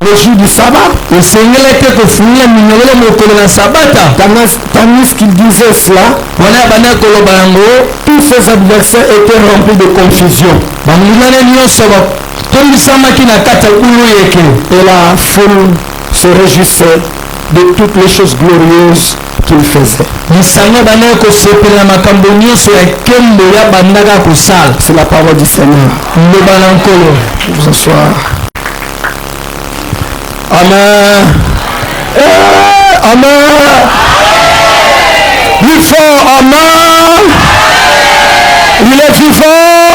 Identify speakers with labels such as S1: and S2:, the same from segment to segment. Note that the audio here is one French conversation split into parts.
S1: le jour du sabbat. Tandis qu'il disait cela, tous ses adversaires étaient remplis de confusion. Et la foule se réjouissait de toutes les choses glorieuses qu'il faisait. C'est la parole du Seigneur. Vous asseoir. Amen. Amen. Plus fort. Amen. Il est vivant.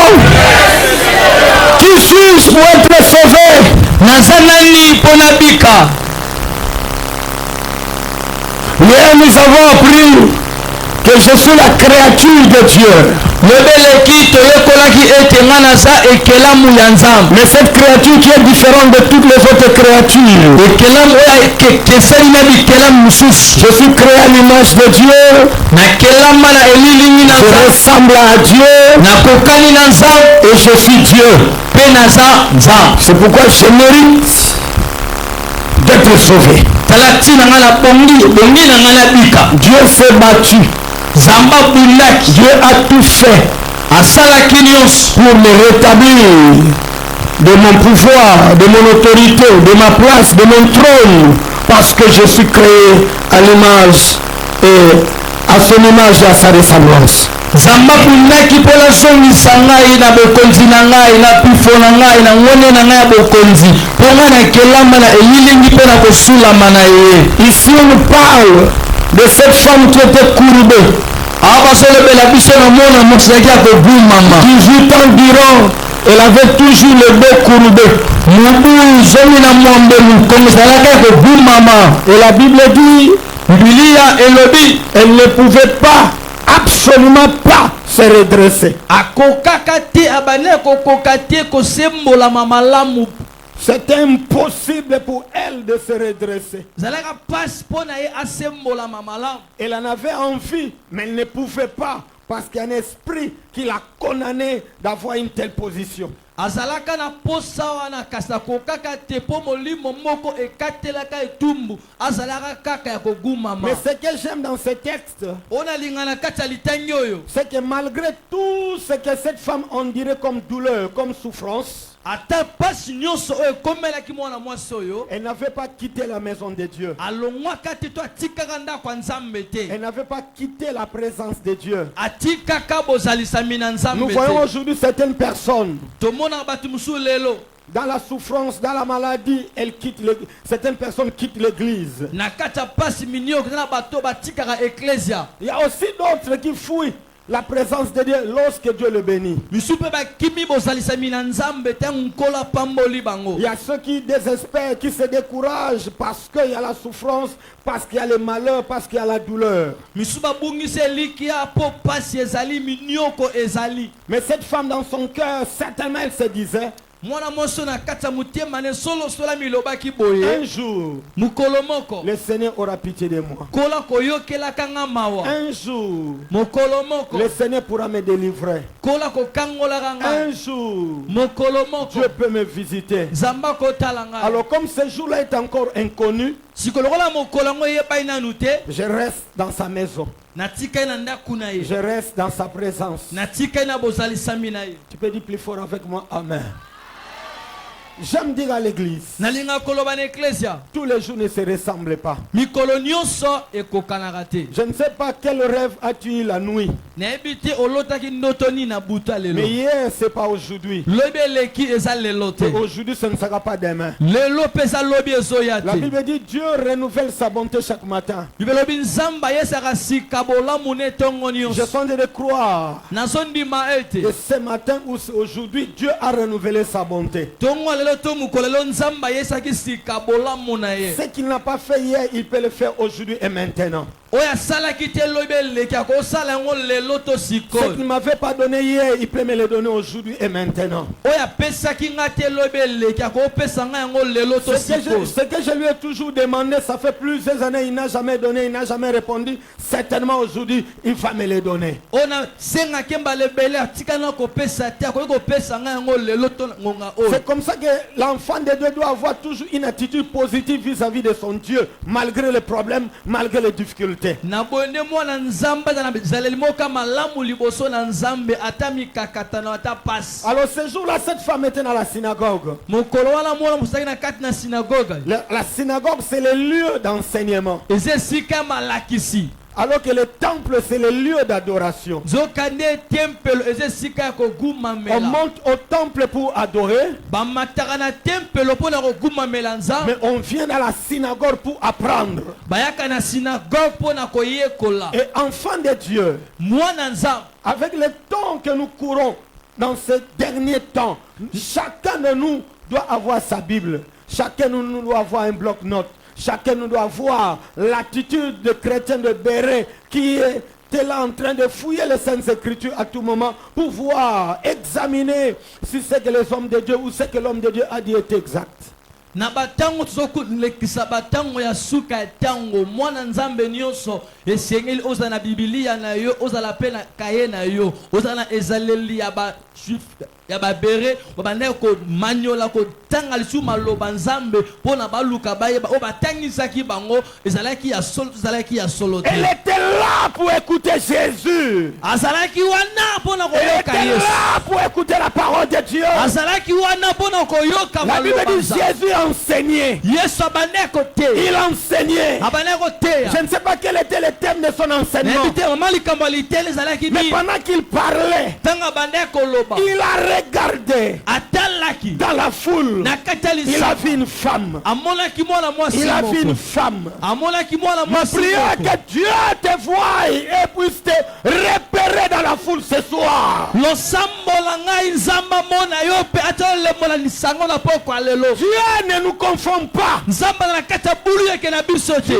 S1: Qui suis-je pour être sauvé? Hier nous avons appris que je suis la créature de Dieu. Mais cette créature qui est différente de toutes les autres créatures. Je suis créé à l'image de Dieu. Je ressemble à Dieu. Et je suis Dieu. C'est pourquoi je mérite d'être sauvé. Dieu s'est battu. Dieu a tout fait pour me rétablir de mon pouvoir, de mon autorité, de ma place, de mon trône, parce que je suis créé à l'image et à son image et à sa ressemblance. Ici on parle de cette femme qui était courbée. 18 ans durant, elle avait toujours le dos courbé. Et la Bible dit, elle ne pouvait pas, absolument pas se redresser. C'était impossible pour elle de se redresser. Elle en avait envie, mais elle ne pouvait pas parce qu'il y a un esprit qui l'a condamné d'avoir une telle position. Mais ce que j'aime dans ce texte, c'est que malgré tout ce que cette femme en dirait comme douleur, comme souffrance, elle n'avait pas quitté la maison de Dieu. Elle n'avait pas quitté la présence de Dieu. Nous voyons aujourd'hui certaines personnes dans la souffrance, dans la maladie, certaines personnes quittent l'église. Il y a aussi d'autres qui fouillent la présence de Dieu lorsque Dieu le bénit. Il y a ceux qui désespèrent, qui se découragent parce qu'il y a la souffrance, parce qu'il y a le malheur, parce qu'il y a la douleur. Mais cette femme dans son cœur, certainement elle se disait, un jour, le Seigneur aura pitié de moi. Un jour, le Seigneur pourra me délivrer. Un jour, Dieu peut me visiter. Alors comme ce jour-là est encore inconnu, je reste dans sa maison. Je reste dans sa présence. Tu peux dire plus fort avec moi, Amen. J'aime dire à l'église, tous les jours ne se ressemblent pas. Je ne sais pas quel rêve as-tu eu la nuit. Mais hier, ce n'est pas aujourd'hui. Aujourd'hui, ce ne sera pas demain. La Bible dit Dieu renouvelle sa bonté chaque matin. Je sens de croire que ce matin ou aujourd'hui, Dieu a renouvelé sa bonté. Ce qu'il n'a pas fait hier, il peut le faire aujourd'hui et maintenant. Ce qu'il ne m'avait pas donné hier, il peut me le donner aujourd'hui et maintenant. Ce que je lui ai toujours demandé, ça fait plusieurs années, il n'a jamais donné, il n'a jamais répondu. Certainement aujourd'hui, il va me le donner. C'est comme ça que l'enfant de Dieu doit avoir toujours une attitude positive vis-à-vis de son Dieu, malgré les problèmes, malgré les difficultés. Alors ce jour-là, cette femme était dans la synagogue. La synagogue, c'est le lieu d'enseignement. Alors que le temple, c'est le lieu d'adoration. On monte au temple pour adorer. Mais on vient dans la synagogue pour apprendre. Et enfant de Dieu, avec le temps que nous courons dans ces derniers temps, chacun de nous doit avoir sa Bible. Chacun de nous doit avoir un bloc-notes. Chacun nous doit avoir l'attitude de chrétien de béret qui est là en train de fouiller les Saintes Écritures à tout moment pour voir, examiner si ce que les hommes de Dieu ou ce que l'homme de Dieu a dit est exact.
S2: Na batango lekisa batango ya suka tango mwana nzambe nyonso esengeli oza na Biblia na yo oza la pena kaye na yo oza na ezaleli ya ba juif ya ba bere babande ko manyola ko tanga lisu maloba nzambe pona baluka bayeba o batangisaki bango ezalaki ya solo te.
S1: Elle était là pour écouter Jésus.
S2: Azalaki wana pona ko
S1: yoka Yesu. Elle était là pour écouter la parole de Dieu.
S2: Azalaki wana pona ko yoka
S1: maloba. La Bible dit Jésus enseignait.
S2: Yesu abane ko te.
S1: Il enseignait.
S2: Abane ko te.
S1: Je ne sais pas quel était le thème de son enseignement. Mais pendant qu'il parlait, il a regardé dans la foule. Il a vu une femme. Il a vu une femme. Ma prière que Dieu te voie et puisse te repérer dans la foule ce soir. Dieu ne nous confond pas. Dieu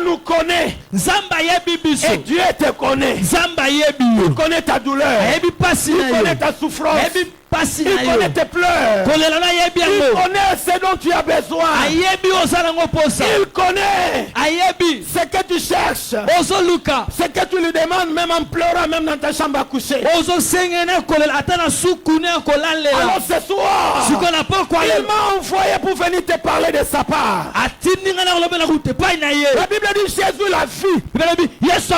S1: nous connaît. Et Dieu te connaît. Il connaît ta douleur. Il connaît ta souffrance. Il connaît tes pleurs. Il connaît ce dont tu as besoin. Il connaît ce que tu cherches. Ce que tu lui demandes même en pleurant, même dans ta chambre à coucher. Alors ce soir, il m'a envoyé pour venir te parler de sa part. La Bible dit Jésus l'a vu. Elle lui dit que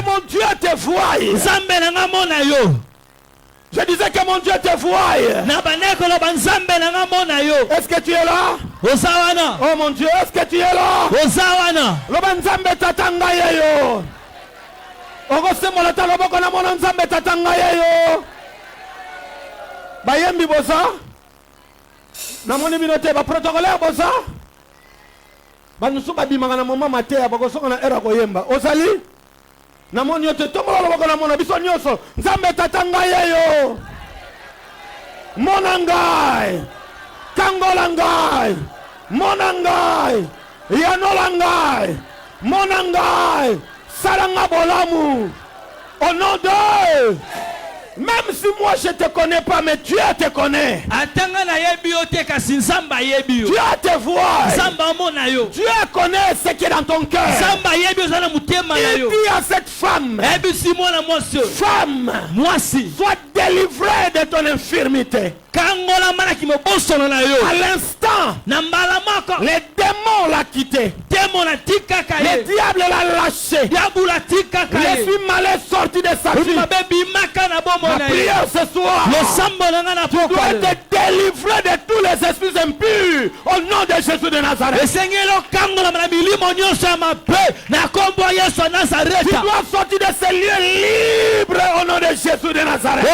S1: mon Dieu te voie. Je disais que mon Dieu te voie. Est-ce que tu es là? Oh mon Dieu, est-ce que tu es là? Lobanzambe tatanga yeyo. Ogosemo la taloboko na mona nzambe tatanga yeyo. Bayembi boza. Na moni binote ba protocolaire boza. Banusu babimanga na mama matea bakosonga na era koyemba. Ozali? Na moni yote tomolo loboko na mona biso nyonso. Nzambe tatanga yeyo. Monangai. Kangolangai. Monangai. Yanolangai. Monangai. Salanga bolamu. Au nom de... Même si moi je te connais pas, mais Dieu te connaît. Dieu te voit. Dieu connaît ce qui est dans ton cœur. Il dit à cette femme, femme, sois délivrée de ton infirmité. À l'instant, les démons l'ont quitté. Le diable l'a lâché. L'esprit mal est sorti de sa vie. Ma prière ce soir, tu dois être délivré de tous les esprits impurs au nom de Jésus de Nazareth. Tu dois sortir de ces lieux libres au nom de Jésus de Nazareth.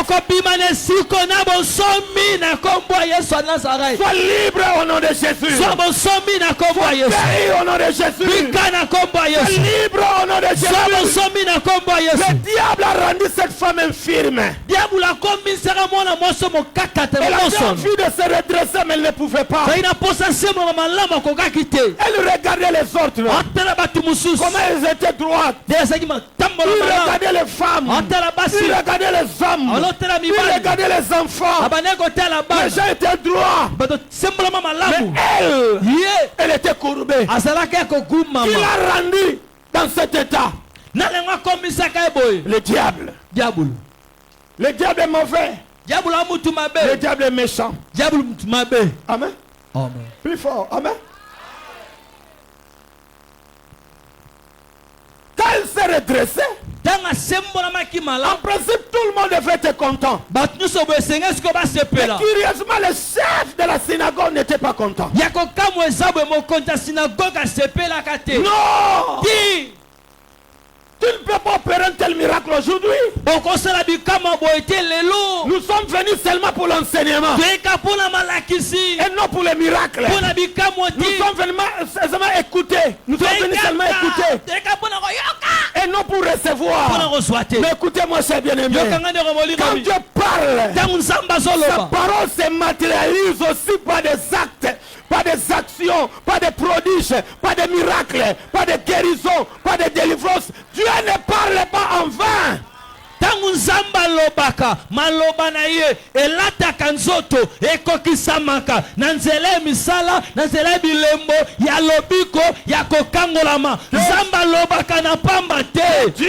S1: Sois libre au nom de Jésus. Guéri au nom de Jésus. Sois libre au nom de Jésus. Le diable a rendu cette femme infirme. Elle avait envie de se redresser, mais elle ne pouvait pas. Elle regardait les autres. Comment ils étaient droites. Il regardait les femmes. Il regardait les hommes. Il regardait les enfants. Les gens étaient droits. Mais elle était courbée. Qui l'a rendu dans cet état? Le diable. Le diable est mauvais. Le diable est méchant. Amen. Plus fort. Amen. Quand elle s'est redressée, en principe, tout le monde devait être content. Mais curieusement, le chef de la synagogue n'était pas content. Non! Tu ne peux pas opérer un tel miracle aujourd'hui. Nous sommes venus seulement pour l'enseignement et non pour les miracles. Nous sommes venus seulement écouter. Nous sommes venus seulement écouter et non pour recevoir. Mais écoutez-moi, cher bien-aimé. Quand Dieu parle, sa parole se matérialise aussi par des actes, pas des actions, pas des prodiges, pas des miracles, pas de guérisons, pas de délivrances. Dieu ne parle pas en vain.
S2: Tangu nzamba lobaka maloba na ye elataka nzoto ekokisamaka na nzela misala na nzela bilembo ya lobiko ya kokangolama nzamba lobaka na pamba te.
S1: Dieu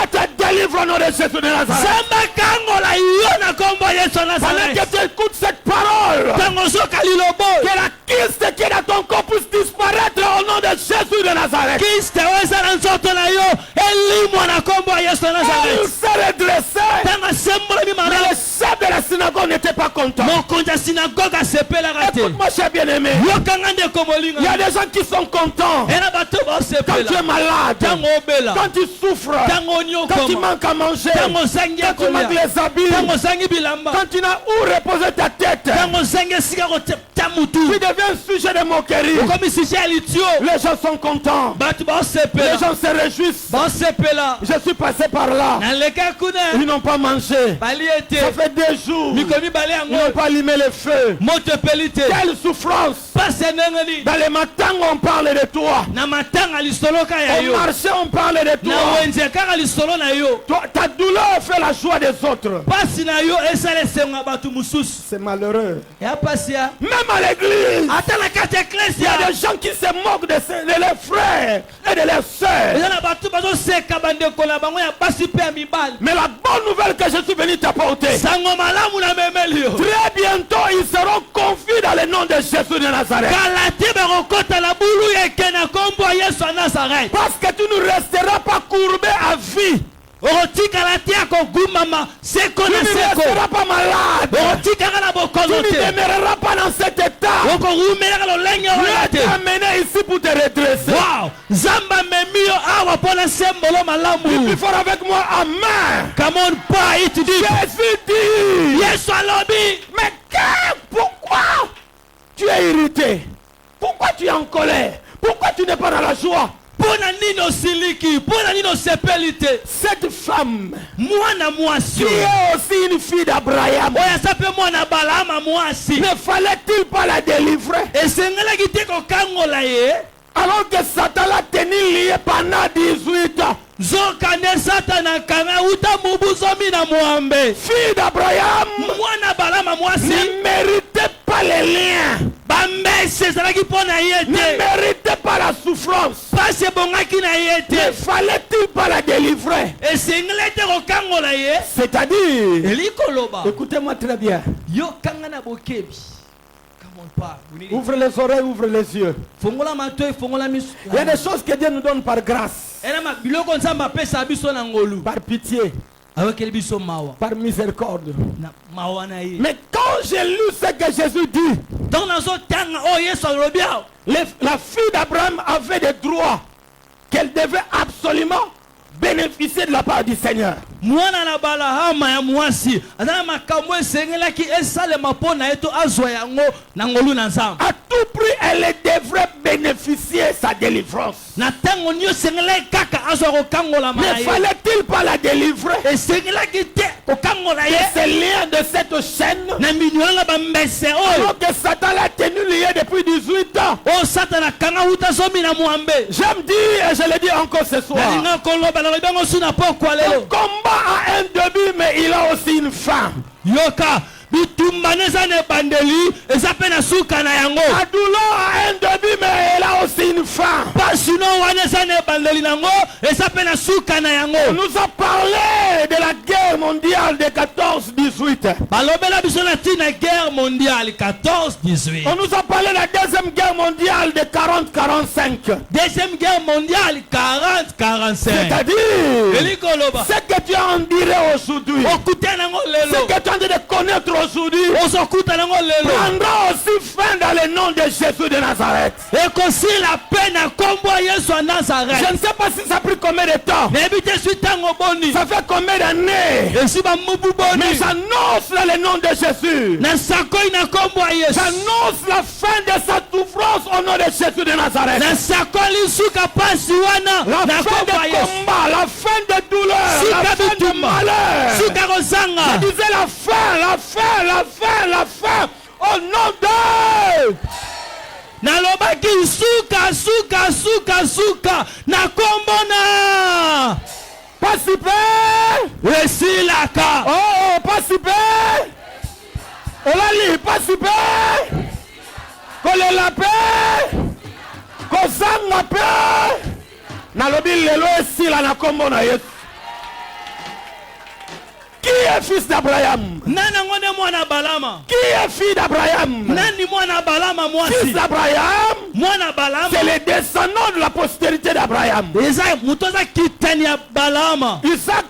S1: te délivre au nom de Jésus de Nazareth.
S2: Nzamba kangola yo na kombo Yesu Nazareth.
S1: Pendant que tu écoutes cette parole,
S2: tango zokali lobo
S1: que la kyste qui est dans ton corps puisse disparaître au nom de Jésus de Nazareth.
S2: Kyste weza na nzoto na yo elimwa na kombo Yesu Nazareth.
S1: Se redresser. Mais le chef de la synagogue n'était pas content. Écoute-moi, cher bien-aimé. Il y a des gens qui sont contents quand tu es malade, quand tu souffres, quand tu manques à manger, quand tu manques les habits, quand tu n'as où reposer ta tête. Tu deviens un sujet de moquerie. Les gens sont contents. Les gens se réjouissent. Je suis passé par là. Ils n'ont pas mangé. Ça fait des jours. Ils n'ont pas allumé le feu. Quelle souffrance. Dans les matins on parle de toi. Au marché on parle de toi. Ta douleur fait la joie des autres. C'est malheureux. Même à l'église, il y a des gens qui se moquent de leurs frères et de leurs sœurs. Mais la bonne nouvelle que je suis venu t'apporter, très bientôt ils seront confus dans le nom de Jésus de Nazareth. Parce que tu ne resteras pas courbé à vie. Tu ne resteras pas malade. Tu ne demeureras pas dans cet état. Dieu t'a amené ici pour te redresser. Le plus fort avec moi, amen. Jésus dit, mais pourquoi tu es irrité? Pourquoi tu es en colère? Pourquoi tu n'es pas dans la joie? Cette femme qui est aussi une fille d'Abraham, ne fallait-il pas la délivrer? Alors que Satan l'a tenu lié pendant 18 ans. Fille d'Abraham ne méritait pas les liens. Ne méritait pas la souffrance. Ne fallait-il pas la délivrer? C'est-à-dire, écoutez-moi très bien. Ouvre les oreilles, ouvre les yeux. Il y a des choses que Dieu nous donne par grâce, par pitié, par miséricorde. Mais quand j'ai lu ce que Jésus dit, la fille d'Abraham avait des droits qu'elle devait absolument bénéficier de la part du Seigneur.
S2: mwana na balahama ya mwasi azana makambo esengelaki esalema mpo na ye to azwa yango na ngolu na nzambe.
S1: À tout prix, elle devrait bénéficier sa délivrance.
S2: Na ntango nyonso esengelaki kaka azwa kokangolama na
S1: Ne
S2: ye.
S1: fallait-il pas la délivrer
S2: esengelaki te kokangola
S1: de
S2: ye
S1: ces liens, de cette chaîne,
S2: na minyola na bambese oyo
S1: alors que Satan l'a tenu lié depuis 18 ans?
S2: oyo satana akanga wuta zomi na mwambe.
S1: J'aime dire, et je le dis encore ce soir,
S2: nalinga koloba nalobi yango suna pokwa
S1: le
S2: lelo.
S1: combat a un début, mais il a aussi une fin.
S2: yoka bitumbana eza na ebandeli eza mpe na suka na yango.
S1: La douleur a un début, mais elle a aussi une fin.
S2: pasi no wana eza na ebandeli nango eza mpe na suka na
S1: On
S2: yango.
S1: nous a parlé de la guerre mondiale de 14-18.
S2: balobela biso na ntina guerre mondiale 14-18.
S1: On nous a parlé de la deuxième guerre mondiale de 40-45.
S2: deuxième guerre mondiale 40-45.
S1: C'est-à-dire,
S2: elikoloba
S1: ce que tu as en dirait aujourd'hui,
S2: okuta nango
S1: ce
S2: lelo
S1: que tu as en train de connaître aujourd'hui,
S2: ozokuta nango lelo
S1: prendra aussi fin dans le nom de Jésus de Nazareth.
S2: ekosila mpe na nkombo ya yesu ya
S1: Je
S2: nazareth.
S1: ne sais pas si ça a pris combien de temps.
S2: nayebi te sui ntango boni
S1: Ça fait combien d'années.
S2: esi bamubu
S1: Mais
S2: boni
S1: j'annonce dans le nom de Jésus.
S2: na sakoi na nkombo ya yesu.
S1: J'annonce la fin de sa souffrance au nom de Jésus de Nazareth.
S2: na sakoli suka pasi wana
S1: La
S2: na
S1: fin
S2: nkombo ya
S1: de
S2: yesu.
S1: combat, la fin de douleur, la
S2: suka
S1: fin de
S2: bitumba
S1: malheur.
S2: suka kozanga.
S1: Je disais la fin, la fin, la fin, la fin. Au nom de...
S2: nalobaki suka suka suka suka na nkombo na
S1: Participer.
S2: esilaka.
S1: Oh, participer. Olali, participer. Kolela pe. Kozanga pe. Nalobi lelo esila na kombo na Yesu. Qui est fils d'Abraham?
S2: nani yango nde mwana balama?
S1: Qui est fille d'Abraham?
S2: nani mwana balama
S1: Fils
S2: mwasi?
S1: d'Abraham,
S2: mwana balama
S1: c'est les descendants de la postérité d'Abraham.
S2: eza moto aza kitani ya balama.
S1: Isaac,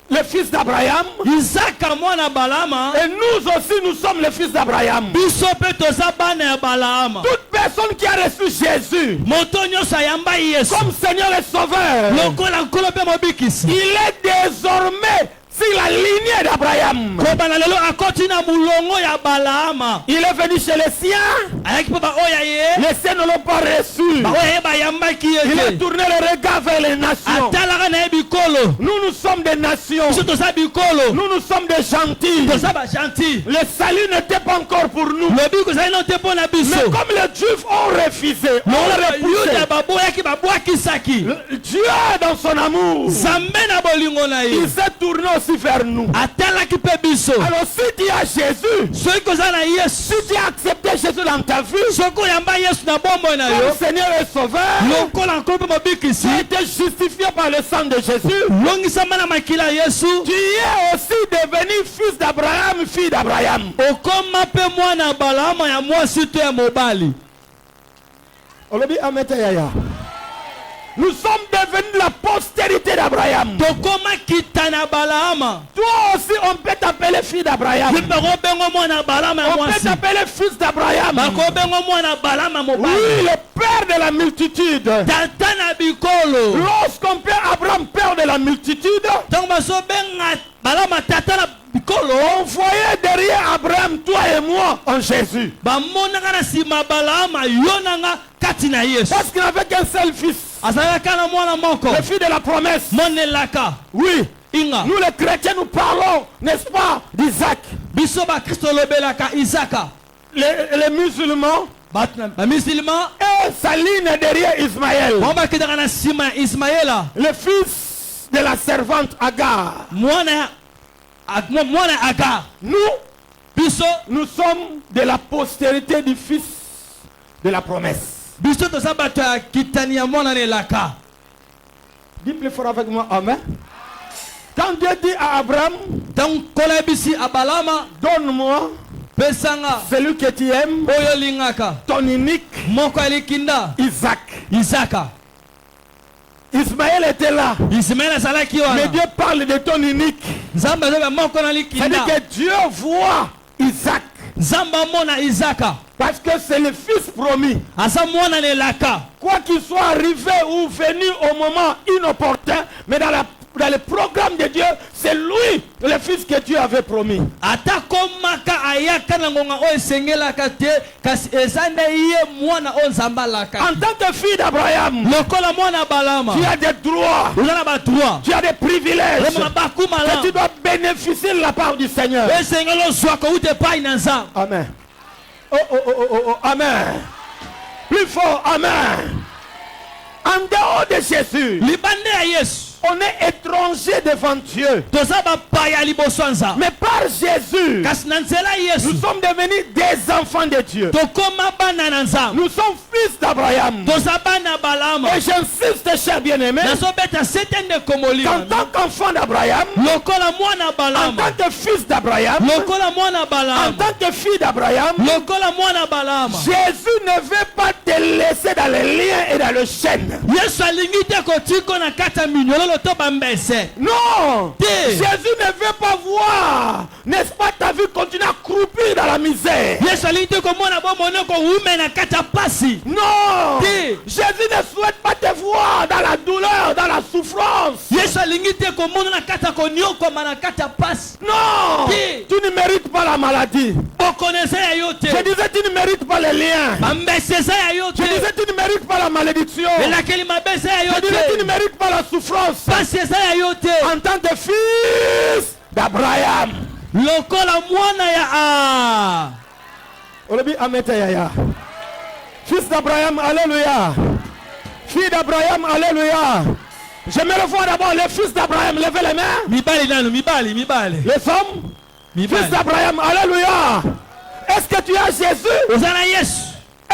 S1: le fils d'Abraham,
S2: izaka mwana balama.
S1: et nous aussi nous sommes les fils d'Abraham.
S2: biso mpe toza bana ya balama.
S1: Toute personne qui a reçu Jésus
S2: moto nyonso ayamba yesu
S1: comme Seigneur et Sauveur,
S2: lokola nkolo mpe mobikisi,
S1: il est désormais sur la lignée d'Abraham.
S2: kobana lelo akoti na mulongo ya balama.
S1: Il est venu chez les siens,
S2: ayaki mpo baoyo ye
S1: les siens ne l'ont pas reçu.
S2: baoyo ye bayambaki ye
S1: Il a
S2: te.
S1: tourné le regard vers les nations.
S2: atalaka na ye bikolo.
S1: Nous sommes des nations.
S2: biso toza bikolo,
S1: Nous sommes des gentils.
S2: toza bagentil.
S1: Le salut n'était pas encore pour nous.
S2: lobi kozali no te mpo na
S1: Mais
S2: biso.
S1: comme les Juifs ont refusé, ont
S2: yuda
S1: repoussé,
S2: baboyaki babwakisaki.
S1: Dieu dans son amour,
S2: nzambe na bolingo na ye
S1: il s'est tourné aussi vers nous.
S2: atalaki mpe biso.
S1: Alors si tu as Jésus,
S2: soki koza na yesu,
S1: si tu as accepté Jésus dans ta vie,
S2: soki oyamba yesu na bomoi na yo
S1: comme Seigneur et Sauveur,
S2: lokola nkolo mpe mobikisi,
S1: tu as été justifié par le sang de Jésus.
S2: longisama na makila ya yesu,
S1: Tu es aussi devenu fils d'Abraham, fille d'Abraham.
S2: okoma mpe mwana ya balama ya mwasi to ya mobali.
S1: Olobi amete yaya. Nous sommes devenus la postérité d'Abraham.
S2: tokoma kita na balama.
S1: Toi aussi, on peut t'appeler fille d'Abraham.
S2: ye mpe kobengo mwana ya balama ya
S1: On peut
S2: mwasi,
S1: t'appeler fils d'Abraham.
S2: bakobengo mwana ya balama ya mobali.
S1: Oui, le père de la multitude.
S2: tata na bikolo.
S1: Lorsqu'on perd Abraham, père de la multitude,
S2: ntango bazobenga balama tata na bikolo,
S1: on voyait derrière Abraham, toi et moi, en Jésus.
S2: bamonaka na nsima balama yo nanga kati na yesu.
S1: Parce qu'il n'avait qu'un seul fils,
S2: azalaka na mwana moko
S1: le fils de la promesse.
S2: monelaka
S1: Oui,
S2: inga.
S1: nous les chrétiens, nous parlons, n'est-ce pas, d'Isaac.
S2: biso bakristo olobelaka isaka.
S1: Les musulmans,
S2: bamisilima
S1: et sa ligne derrière Ismaël,
S2: bango bakendaka na nsima ya ismaela,
S1: le fils de la servante Agar.
S2: mwana ya agar.
S1: Nous,
S2: biso
S1: nous sommes de la postérité du fils de la promesse.
S2: biso toza bato ya kitani ya mwana na elaka.
S1: Dis plus fort avec moi, amen. Quand Dieu dit à Abraham,
S2: ntango nkolo yebisi abalama,
S1: donne-moi
S2: pesanga
S1: celui que tu aimes,
S2: oyo olingaka,
S1: ton unique
S2: moko ya likinda
S1: Isaac.
S2: isaka.
S1: Ismaël était là.
S2: ismaela azalaki
S1: Mais
S2: wana.
S1: Dieu parle de ton unique.
S2: nzambe azoba moko na
S1: C'est-à-dire
S2: likinda.
S1: que Dieu voit Isaac.
S2: nzambe amona isaka
S1: Parce que c'est le fils promis.
S2: aza mwana na elaka.
S1: Quoi qu'il soit arrivé ou venu au moment inopportun, mais dans la dans le programme de Dieu, c'est lui le fils que Dieu avait promis.
S2: Atakomaka ayaka na ngonga o esengelaka te kasi ezande ye mwana o nzambalaka.
S1: En tant que fille d'Abraham,
S2: Lokola mwana balama.
S1: tu as des droits,
S2: Uzana ba droit.
S1: tu as des privilèges
S2: Rema bakuma
S1: que tu dois bénéficier de la part du Seigneur.
S2: Esengelo swako ute pai na nzambe.
S1: Amen. Oh, oh, oh, oh, oh, amen. Plus fort, amen. En dehors de Jésus,
S2: Libande ya Yesu.
S1: on est étranger devant Dieu.
S2: Toza ba paya liboso nza.
S1: Mais par Jésus,
S2: Kasi na nzela Yesu.
S1: nous sommes devenus des enfants de Dieu.
S2: Tokoma bana na nzambe.
S1: Nous sommes fils d'Abraham.
S2: Toza bana balama.
S1: Et j'insiste, cher bien-aimé,
S2: Nasobeta seten de komoli.
S1: qu'en tant qu'enfant d'Abraham,
S2: Lokola mwana
S1: en
S2: balama.
S1: tant que fils d'Abraham,
S2: Lokola mwana
S1: en
S2: balama.
S1: tant que fille d'Abraham,
S2: Lokola mwana balama.
S1: Jésus ne veut pas te laisser dans les liens et dans le chêne.
S2: Yesu alingi te kotiko na kata minyololo to bambese.
S1: Non,
S2: Te.
S1: Jésus ne veut pas voir, n'est-ce pas, ta vie continuer à croupir dans la misère.
S2: Yesu alingi te komona bomona ko wume na kata pasi.
S1: Non,
S2: Te.
S1: Jésus ne souhaite pas te voir dans la douleur, dans la souffrance.
S2: Yesu alingi te komona na kata konyokoma na kata pasi.
S1: Non,
S2: Te.
S1: tu ne mérites pas la maladie.
S2: Bokonesa ya yo te.
S1: Je disais, tu ne mérites pas les liens.
S2: Bambesesa ya yo
S1: Je
S2: te.
S1: disais, tu ne mérites pas la malédiction.
S2: Elakeli mabesa ya yo
S1: Je disais, tu ne
S2: te.
S1: mérites pas la souffrance.
S2: Pasi eza ya yo te.
S1: En tant que fils d'Abraham.
S2: Lokola mwana ya a.
S1: Olobi amete yaya. Fils d'Abraham, alléluia. Fille d'Abraham, alléluia. J'aimerais voir d'abord les fils d'Abraham, levez les mains.
S2: Mibali nanu, mibali.
S1: Les femmes, fils
S2: Mibali.
S1: d'Abraham, alléluia. Est-ce que tu as Jésus?
S2: Ozana Yesu.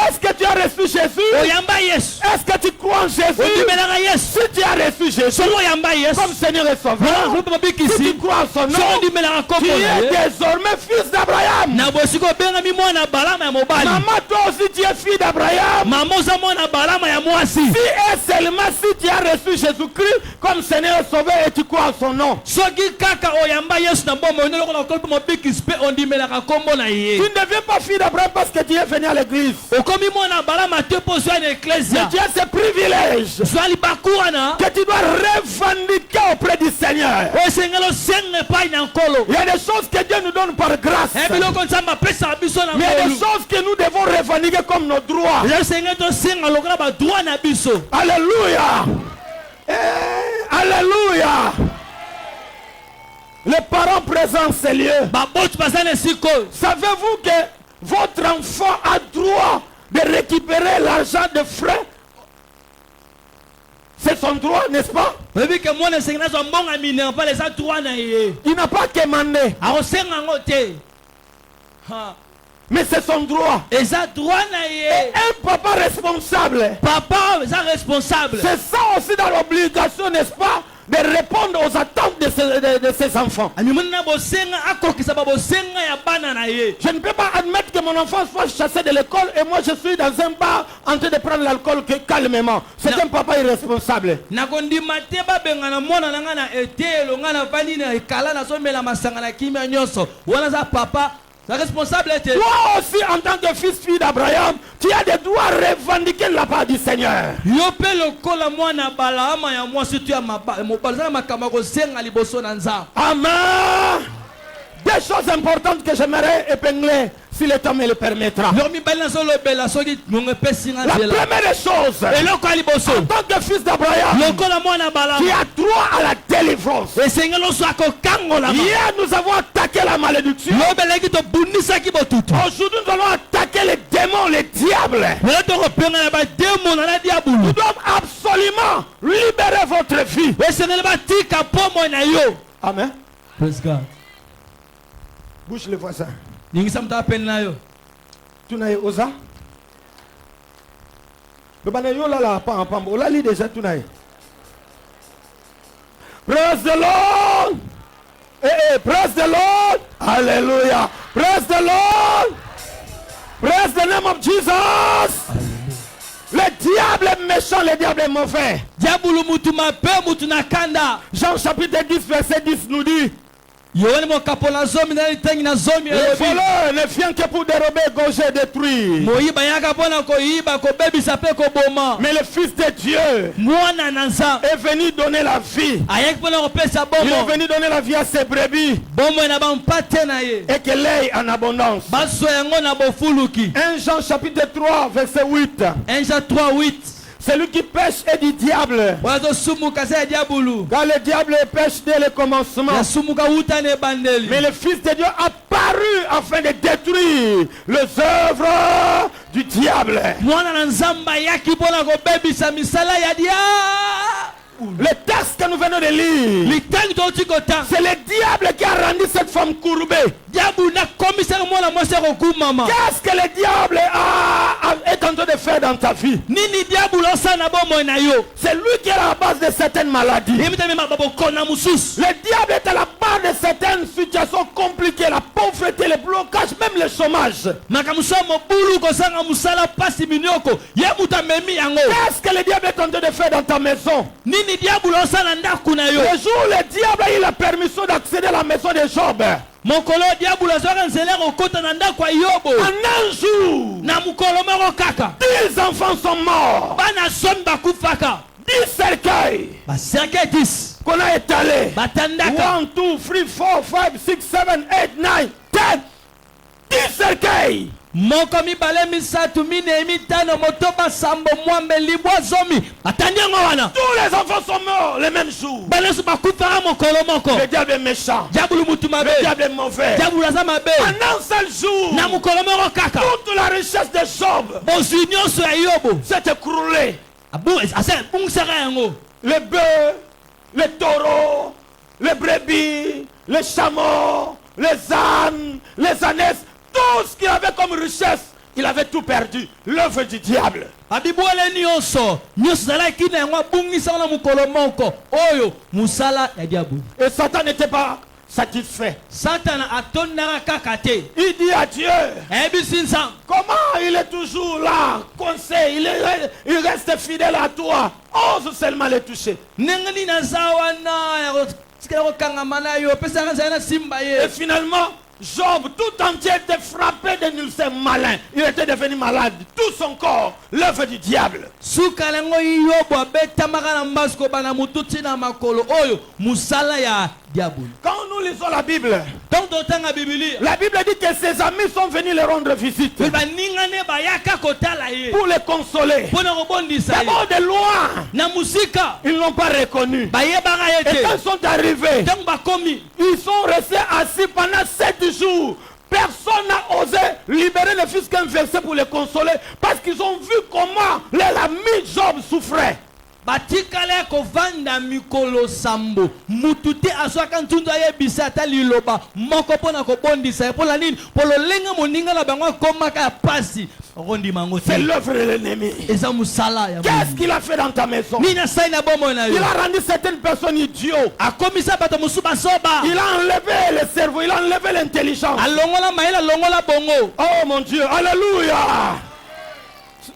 S1: Est-ce que tu as reçu Jésus?
S2: Oyamba Yesu.
S1: Est-ce que tu crois en Jésus?
S2: Odimelaka Yesu.
S1: Si tu as reçu Jésus
S2: Solo oyamba Yesu.
S1: comme Seigneur et Sauveur,
S2: Rupe
S1: si
S2: mabikisi.
S1: tu crois en son nom,
S2: Solo odimelaka
S1: tu
S2: kombo
S1: es
S2: na ye.
S1: désormais fils d'Abraham.
S2: Na bosiko benga mwana balama ya mobali.
S1: Maman, toi aussi tu es fille d'Abraham.
S2: Mama oza mwana balama ya mwasi.
S1: Si et seulement si tu as reçu Jésus-Christ comme Seigneur et Sauveur et tu crois en son nom,
S2: Soki kaka oyamba Yesu na bombo ino loko na kombo mabikisi pe ondimelaka kombo na
S1: tu
S2: ye.
S1: ne deviens pas fille d'Abraham parce que tu es venu à l'église.
S2: Okomi mwana balama te poso na
S1: Mais
S2: ecclesia.
S1: tu as ce privilège
S2: Zwali bakuana.
S1: que tu dois revendiquer auprès du Seigneur.
S2: Osengelo senge pai na nkolo.
S1: Il y a des choses que Dieu nous donne par grâce.
S2: Ebiloko nzamba pesa biso na
S1: Mais il y a des
S2: ngolu.
S1: choses que nous devons revendiquer comme nos droits.
S2: Lelo senge to senga lokola ba droit na biso.
S1: Alléluia. Alléluia. Les parents présents en ces lieux.
S2: Ba bot bazana siko.
S1: Savez-vous que votre enfant a droit de récupérer l'argent de frais? C'est son droit, n'est-ce pas?
S2: Webi ke mwana senga na zo mbonga mine pa les droit na ye.
S1: Il n'a pas commandé,
S2: A senga ngote. Ha.
S1: mais c'est son droit.
S2: Eza droit na ye.
S1: Un papa responsable,
S2: Papa eza responsable.
S1: c'est ça aussi dans l'obligation, n'est-ce pas, de répondre aux attentes de ses enfants.
S2: Ami mwana bosenga akokisa ba bosenga ya bana na ye.
S1: Je ne peux pas admettre que mon enfant soit chassé de l'école et moi je suis dans un bar en train de prendre l'alcool calmement. C'est
S2: Non.
S1: un papa irresponsable.
S2: Nakondima te babenga na mwana na nga na etelo nga na vandi na ekala na somela masanga na kimia nyonso. Wana za papa la responsable était.
S1: Toi aussi, en tant que fille d'Abraham, tu as des droits à revendiquer de la part du Seigneur.
S2: Yo pe lokola mwana balama ya mwasi tu ya mobala makama ko senga liboso na nzambe.
S1: Amen. Des choses importantes que j'aimerais épingler si le temps me le permettra.
S2: Yo mi bala solo bela soki ngonge pesi nga
S1: La
S2: nzela.
S1: première des choses,
S2: Eloko ya liboso.
S1: en tant que fils d'Abraham,
S2: Lokola mwana
S1: tu
S2: balama.
S1: as droit à la délivrance.
S2: Esengelo so akokangola.
S1: Hier, nous avons attaqué la malédiction.
S2: Yo beleki to bundisaki botutu.
S1: Aujourd'hui, nous allons attaquer les démons, les diables.
S2: Lelo to kopenga na ba demo na
S1: Nous
S2: diabulu.
S1: devons absolument libérer votre vie.
S2: Esengelo ba tika pomo na yo.
S1: Amen.
S2: Praise God.
S1: Bouge les voisins.
S2: Ningisa mta pen na yo.
S1: Tu n'as osa? Le banane yo là là, pam pam. On l'a lu déjà, tu n'as. Praise the Lord. Praise the Lord. Hallelujah. Praise the Lord. Praise the name of Jesus. Le diable est méchant, le diable est mauvais.
S2: Diabulu mutu mape mutu nakanda.
S1: Jean chapitre 10 verset 10 nous dit,
S2: yoni mokapo na zomi na litangi na zomi
S1: Le voleur ne vient que pour dérober, gauger et détruire.
S2: moyiba yaka pona koyiba kobebisa pe koboma
S1: Mais le Fils de Dieu
S2: mwana na nzambe
S1: est venu donner la vie.
S2: ayaki pona kopesa
S1: Il est
S2: bomo
S1: venu donner la vie à ses brebis
S2: bomo na bampate na ye
S1: et qu'elle ait en abondance.
S2: bazwa yango na bofuluki
S1: 1 Jean chapitre 3 verset 8.
S2: 1 Jean 3:8
S1: Celui qui pêche est du diable.
S2: wazosumuka se ya diabulu
S1: Car le diable pêche dès le commencement.
S2: yasumuka wuta na ebandeli
S1: Mais le Fils de Dieu a paru afin de détruire les œuvres du diable.
S2: mwana na nzambe ayaki mpona kobebisa misala ya dia
S1: Le texte que nous venons de lire,
S2: litangi touti kotanga
S1: c'est le diable qui a rendu cette femme courbée.
S2: diabulu nakomisaka mwana mwasi akokumama
S1: Qu'est-ce que le diable est en train de faire dans ta vie?
S2: nini diabulu osala na bomoi na yo
S1: C'est lui qui est à la base de certaines maladies.
S2: yemitamema babokona mosusu
S1: Le diable est à la base de certaines situations compliquées, la pauvreté, le blocage, même le chômage.
S2: makambo so ya mobulu kozanga mosala mpasi minioko ye moto amemi yango
S1: Qu'est-ce que le diable est en train de faire dans ta maison?
S2: nini diabulu osala ndako na yo
S1: Le jour où le diable a eu la permission d'accéder à la maison de Job,
S2: mokolo diabulu azwaka nzela kokota na ndako ya yobo
S1: en un jour,
S2: na mokolo moko kaka
S1: 10 enfants sont morts.
S2: bana zomi bakufaka
S1: 10 cercueils
S2: baserkei 10
S1: qu'on a étalés.
S2: batandaka
S1: 1, 2, 3, 4, 5, 6, 7, 8, 9, 10. 10 cercueils.
S2: moko mibale misatu minei mitano motoba sambo mwambe libwa zomi batandi yango wana
S1: Tous les enfants sont morts le même jour.
S2: banyonso bakufaka mokolo moko
S1: Le diable est méchant.
S2: diabulu mutu mabe
S1: Le diable est mauvais.
S2: diabulu aza mabe
S1: En un seul jour,
S2: na mokolo moko kaka
S1: toute la richesse de Job
S2: bozwi nyonso ya yobo
S1: s'est écroulée.
S2: abungisaka yango
S1: Les bœufs, les taureaux, les brebis, les chameaux, les ânes, les ânesses, tout ce qu'il avait comme richesse, il avait tout perdu. L'œuvre du diable.
S2: abibwele nyonso ezalaki na yango abungisaka na mokolo moko oyo mosala ya diabulu
S1: Et Satan n'était pas satisfait.
S2: satana atondaka kaka te
S1: Il dit à Dieu,
S2: ayebisi nzambe
S1: comment il est toujours là, conseil, il reste fidèle à toi. Ose seulement le toucher.
S2: ndenge nini aza wana ya kotikala kokangama na yo opesaka nzala na simba ye
S1: Et finalement, Job tout entier était frappé de nulcère malin. Il était devenu malade. Tout son corps, l'œuvre du diable.
S2: suka nango yobo abetamaka na mbasi kobana motu ntina makolo oyo mosala ya diabulu
S1: Quand nous lisons la Bible,
S2: ntango totanga bibilia
S1: la Bible dit que ses amis sont venus le rendre visite
S2: baninga ne bayaka kotala ye
S1: pour le consoler.
S2: mpona kobondisa ye
S1: D'abord de loin,
S2: na mosika
S1: ils ne l'ont pas reconnu.
S2: bayebaka ye
S1: Et quand
S2: te
S1: ils sont arrivés,
S2: ntango bakomi
S1: ils sont restés assis pendant 7 jours. Personne n'a osé libérer le fils qu'un verset pour le consoler parce qu'ils ont vu comment l'ami Job souffrait.
S2: batikala ya kovanda mikolo sambo mutu te azwaka ntundu ayebisa ata liloba moko mpona kobondisa ye mpola nini mpo lolenge moninga na bango akomaka ya pasi okondima yango
S1: C'est
S2: te
S1: l'œuvre de l'ennemi.
S2: eza mosala ya
S1: Qu'est-ce qu'il a fait dans ta maison?
S2: nini asali na bomoi na yo
S1: Il a rendu certaines personnes idiots.
S2: akomisa bato mosusu bazoba
S1: Il a enlevé le cerveau, il a enlevé l'intelligence.
S2: alongola mayele alongola bongo
S1: Oh mon Dieu, alléluia.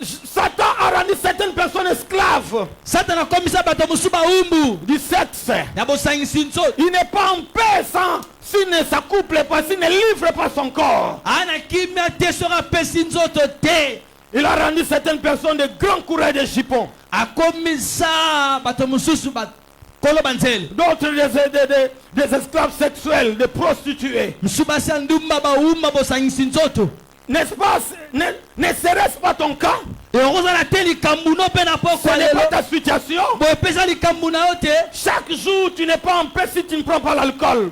S1: Satan a rendu certaines personnes esclaves
S2: satana akomisa bato mosusu baumbu
S1: du sexe.
S2: ya bosangisi nzoto
S1: Il n'est pas en paix s'il ne s'accouple pas, s'il ne livre pas son corps.
S2: ana kimia te soki apesi nzoto te
S1: Il a rendu certaines personnes de grands coureurs de jupons.
S2: akomisa bato mosusu bakolo banzele
S1: D'autres des esclaves sexuels, des prostituées.
S2: mosusu basi ya ndumba baumba bosangisi nzoto
S1: N'est-ce pas, ne serait-ce pas ton cas?
S2: ekozala te likambo no mpe na
S1: Ce
S2: pokwa
S1: n'est
S2: lelo
S1: pas ta situation.
S2: boye epesa likambo na yo te
S1: Chaque jour, tu n'es pas en paix si tu ne prends pas l'alcool.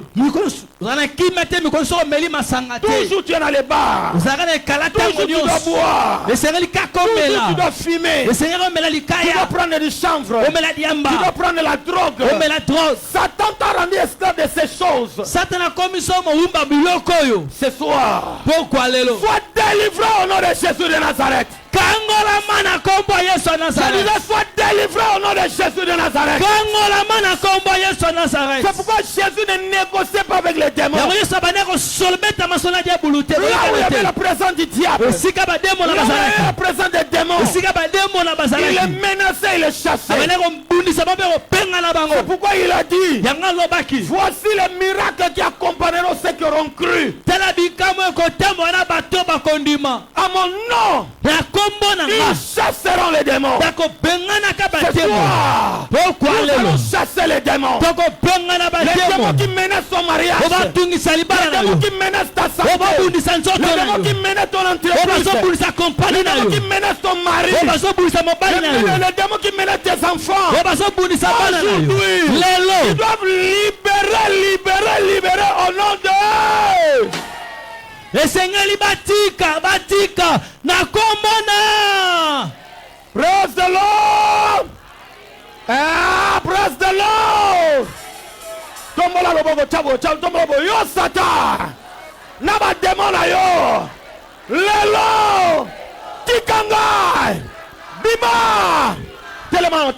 S2: ozala na kimia te mikolo soki omeli masanga te
S1: Toujours tu es dans les bars.
S2: ozalaka na ekala
S1: Toujours
S2: ntango
S1: tu dois
S2: nyonso
S1: boire.
S2: esengeli kaka
S1: Toujours tu
S2: omela
S1: dois fumer.
S2: esengeli omela
S1: Tu dois
S2: likaya
S1: prendre du chanvre.
S2: omela
S1: Tu dois
S2: diamba
S1: prendre la drogue.
S2: omela drogue
S1: Satan t'a rendu esclave de ces choses.
S2: satana akomisa mowumba biloko oyo
S1: Ce soir,
S2: pokwa lelo
S1: sois délivré au nom de Jésus de Nazareth.
S2: kangolama na kombo ya yesu ya
S1: Je
S2: nazareth
S1: disais, sois délivré au nom de Jésus de Nazareth.
S2: kangolama na kombo ya yesu ya nazareth
S1: C'est pourquoi Jésus ne négociait pas avec les démons.
S2: yango yesu abandaki kosolobeta maso na diabulu te
S1: Là où il y avait la
S2: te
S1: présence du diable,
S2: esika bademo na
S1: là où il y avait la
S2: bazalaka
S1: présence des démons,
S2: esika bademo na
S1: Il est menacé, il est chassé. C'est pourquoi il a dit, voici les miracles qui accompagneront ceux qui auront cru. À mon nom, ils chasseront les démons. C'est toi. Nous allons chasser les démons. Les démons qui menacent ton mariage. Les démons qui menacent ta santé. Les démons qui menacent ton entreprise. Les démons qui menacent ton mari. Les démons qui menacent tes enfants. Aujourd'hui, ils doivent libérer au nom de...
S2: Et Seigneur, batika, nakomona.
S1: Praise the Lord. Praise the Lord. Tombola loboko chabo, tombola loboko. Yo Satan. Naba demona yo. Lelo. Tikangai. Bima. Telemano.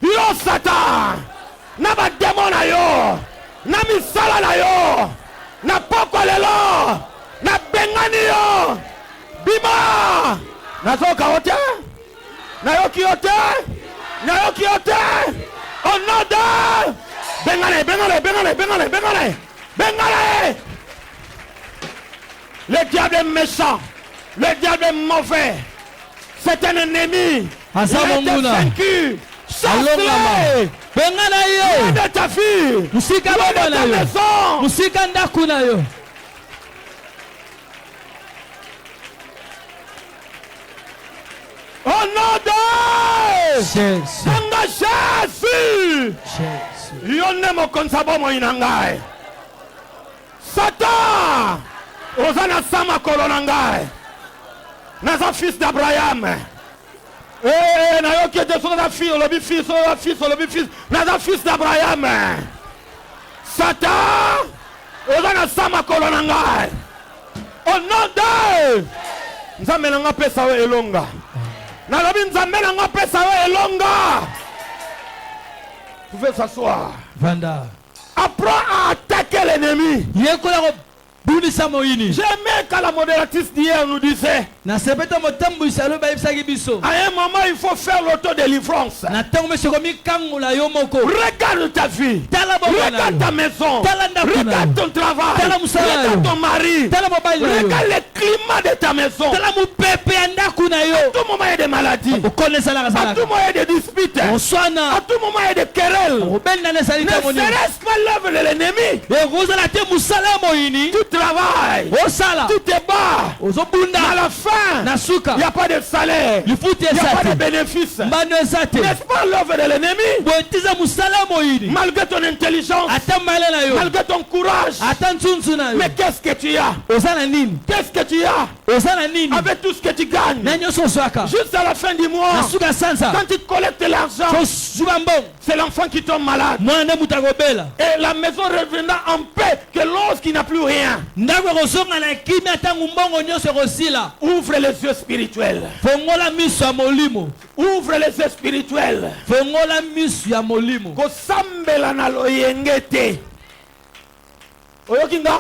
S1: Yo Satan. Naba demona yo. Nami sala na yo. Na poko lelo. Na bengani yo. Bima. Na soka ote. Na yoki ote. Oh non de. Bengale. Le diable est méchant. Le diable est mauvais. C'est un ennemi. Il a été vaincu. Chasse-le. Loin de ta fille. Loin de ta maison. Oh non de Jésus. Yonemo konsabo mo inangai. Satan. Ozana sama kolonangai. Naza fils d'Abraham. Na yo qui était son fils, le fils. Naza fils d'Abraham. Satan. Ozana sama kolonangai. Oh non de Nzambe nanga pesa we elonga. Vous pouvez s'asseoir.
S2: Vanda.
S1: Apprends à attaquer l'ennemi. J'aimais quand la modératrice d'hier nous disait, à un moment il faut faire l'autodélivrance. Regarde ta vie. Regarde ta maison. Regarde ton travail. Regarde ton mari. Regarde le climat de ta maison. À tout moment il y a des maladies. À tout moment il y a des disputes. À tout moment il y a des querelles. Ne serait-ce pas l'œuvre de l'ennemi? Tout travail, tout est bas. À la fin, il n'y a pas de salaire. Il n'y a pas de bénéfice. N'est-ce pas l'œuvre de l'ennemi? Malgré ton intelligence, malgré ton courage, mais qu'est-ce que tu as? Qu'est-ce que tu as? Avec tout ce que tu gagnes, juste à la fin du mois, quand tu collectes l'argent, c'est l'enfant qui tombe malade. Et la maison reviendra en paix que lorsqu'il n'a plus rien. Ouvre les yeux spirituels. Ouvre les yeux spirituels. Kosambela na loyengete. Oyokinga?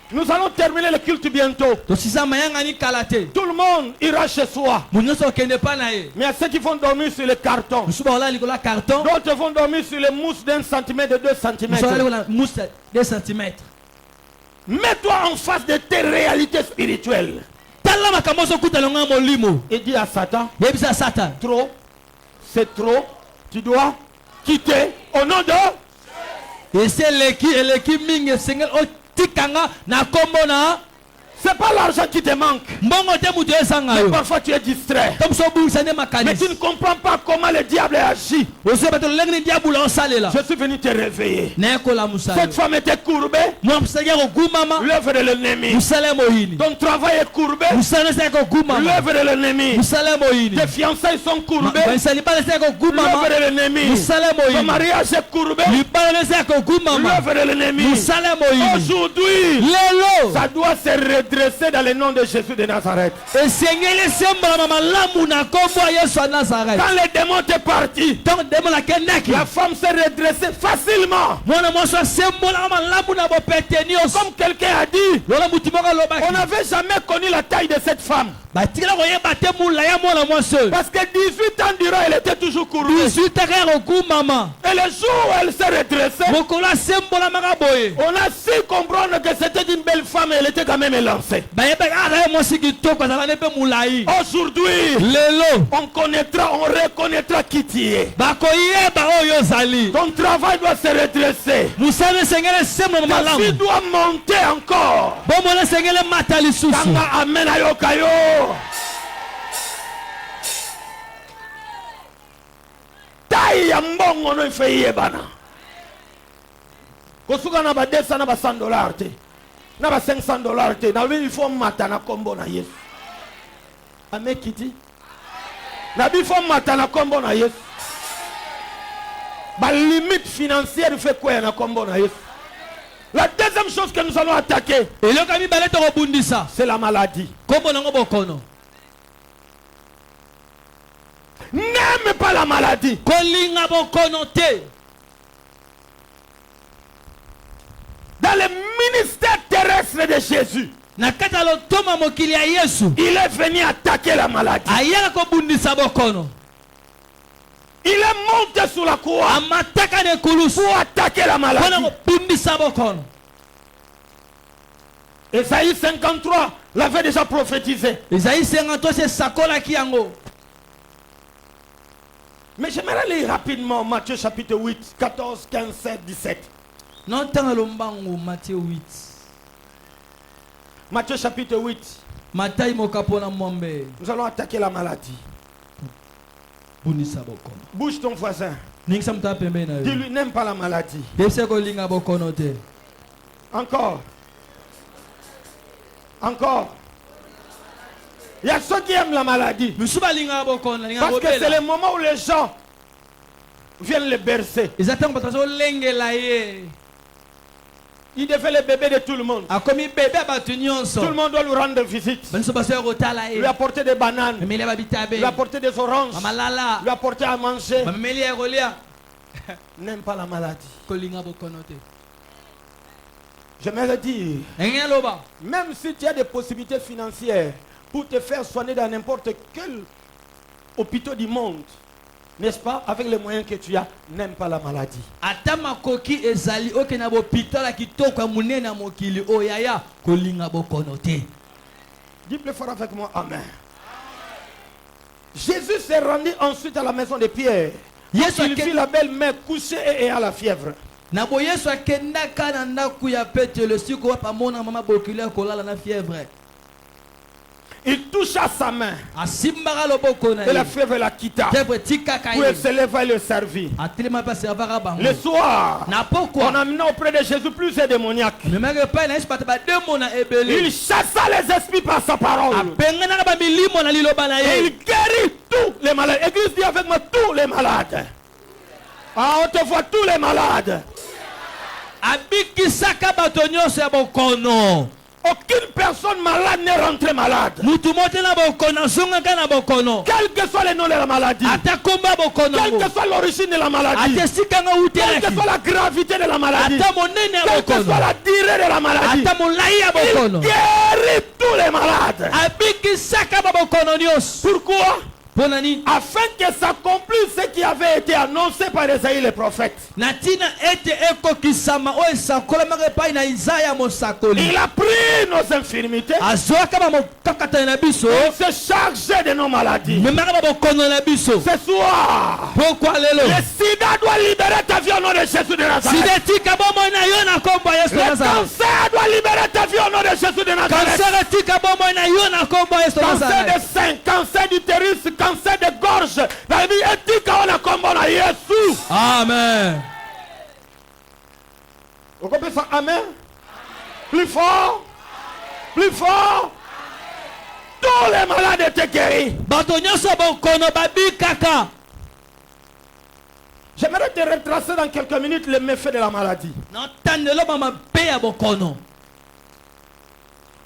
S1: Nous allons terminer le culte bientôt. Tout le monde ira chez soi. Mais il y a ceux qui vont dormir sur les cartons. D'autres vont dormir sur les mousses d'1 cm, de 2 cm. Mets-toi en face de tes réalités spirituelles. Et dis à Satan, trop, c'est trop, tu dois quitter au nom de...
S2: Et c'est
S1: c'est pas l'argent qui te manque. Mais parfois tu es distrait. Mais tu ne comprends pas comment le diable agit. Je suis venu te réveiller. Cette femme était courbée. L'œuvre de l'ennemi. Ton travail est courbé. L'œuvre de l'ennemi. Tes fiançailles sont courbées. L'œuvre de l'ennemi. Ton mariage est courbé. L'œuvre de l'ennemi. Aujourd'hui, ça doit se réduire.
S3: redresser dans le nom de Jésus de Nazareth.
S2: Quand
S3: Quand le démon est parti, la femme s'est redressée facilement. Comme quelqu'un a dit, on n'avait jamais connu la taille de cette femme. Parce que 18 ans durant, elle était toujours courbée. Et le jour où elle s'est redressée, on a su comprendre que c'était une belle femme et elle était quand même élancée. Aujourd'hui, on connaîtra, on reconnaîtra qui tu es. Ton travail doit se redresser. Ta vie doit monter encore. Amen ayokayo. Taille ya mbongo no ife yebana. Kosuka na ba 200 na ba $100 te. Na ba $500 te. Na il faut mata na kombo na Yesu. Amen kiti. Na bi faut mata na kombo na Yesu. Ba limite financière fait quoi na kombo na Yesu. La deuxième chose que nous allons attaquer, c'est la maladie. N'aime pas la maladie. Dans le ministère terrestre de Jésus, il est venu attaquer la maladie. Il est monté sur la croix pour attaquer la maladie. Esaïe 53 l'avait déjà prophétisé. Esaïe 53 c'est Sakola qui yango. Mais j'aimerais lire rapidement Matthieu chapitre 8, 14, 15, 16, 17.
S2: Non, tant lombango Matthieu 8.
S3: Matthieu chapitre 8.
S2: Matthieu mokapona mombe.
S3: Nous allons attaquer la maladie. Bouge ton voisin. Dis-lui, n'aime pas la maladie. Encore. Encore. Il y a ceux qui aiment la maladie. Parce que c'est le moment où les gens viennent les bercer. Il devait le bébé de tout le monde. Tout le monde doit lui rendre visite. Lui apporter des bananes. Lui apporter des oranges. Lui apporter à manger. N'aime pas la maladie. J'aimerais dire, même si tu as des possibilités financières pour te faire soigner dans n'importe quel hôpital du monde, n'est-ce pas, avec les moyens que tu as, n'aime pas la maladie. Dis plus fort avec moi, Amen. Jésus s'est rendu ensuite à la maison de Pierre. Il vit la belle-mère couchée et ayant la fièvre. Il toucha sa main. Et la fièvre la quitta. Pour elle se leva et le servir. Le soir, on amena auprès de Jésus plusieurs démoniaques. Il chassa les esprits par sa parole. Et il guérit tous les malades. Église, dit avec moi tous les malades. Ah, on te voit tous les malades. Aucune personne malade n'est rentrée malade. Quel que soit le nom de la maladie, quelle que soit l'origine de la maladie, quelle que soit la gravité de la maladie, quelle que soit la durée de la maladie, il guérit tous les malades. Pourquoi? Afin que s'accomplisse ce qui avait été annoncé par Esaïe le prophète. Il a pris nos infirmités. Il s'est chargé de nos maladies. Ce soir, le sida doit libérer ta vie au nom de Jésus de Nazareth. Le cancer doit libérer ta vie au nom de Jésus de Nazareth. Cancer de sein, cancer d'utérus, cancer de gorge. La vie éthique on a comme on a Jésus.
S2: Amen.
S3: Vous comprenez ça? Amen. Plus fort. Plus fort. Tous les malades étaient guéris. J'aimerais te retracer dans quelques minutes les méfaits de la maladie.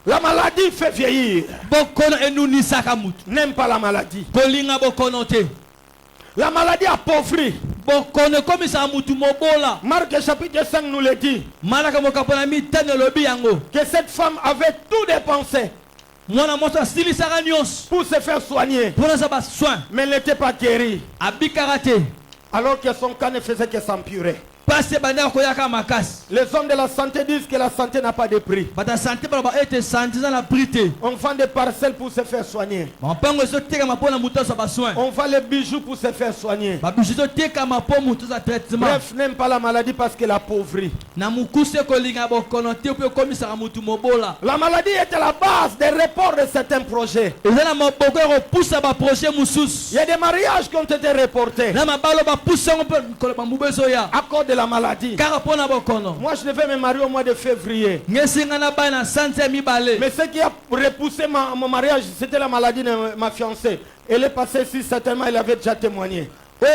S3: La maladie fait vieillir.
S2: Bokono enunisaka mutu.
S3: N'aime pas la maladie.
S2: Kolinga bokono te.
S3: La maladie appauvrit.
S2: Bokono komisa mutu mobola.
S3: Marc chapitre 5 nous le dit.
S2: Malaka mokapona mitano lobi yango.
S3: Que cette femme avait tout dépensé
S2: Mwana moto silisaka nyonso.
S3: pour se faire soigner.
S2: Pona za ba soin.
S3: Mais elle n'était pas guérie.
S2: Abikaka te.
S3: Alors que son cas ne faisait que s'empirer.
S2: Pase banda koyaka makasi.
S3: Les hommes de la santé disent que la santé n'a pas de prix.
S2: Bata santé ba ete santé za na prité.
S3: On vend des parcelles pour se faire soigner.
S2: Mampango zo teka mapona mutu za ba soin.
S3: On vend les bijoux pour se faire soigner.
S2: Ba bijoux teka mapo mutu za traitement.
S3: Bref, n'aime pas la maladie parce qu'elle appauvrit.
S2: Na mukuse kolinga bokono te pe komisa mutu mobola.
S3: La maladie était la base des reports de certains projets.
S2: Ezana maboko ko poussa ba projet mususu.
S3: Il y a des mariages qui ont été reportés
S2: Na mabalo ba poussa on pe ko ba mubezo ya.
S3: à cause de la maladie. Moi je devais me marier au mois de février. Mais ce qui a repoussé mon mariage, c'était la maladie de ma fiancée. Elle est passée ici, certainement elle avait déjà témoigné. Et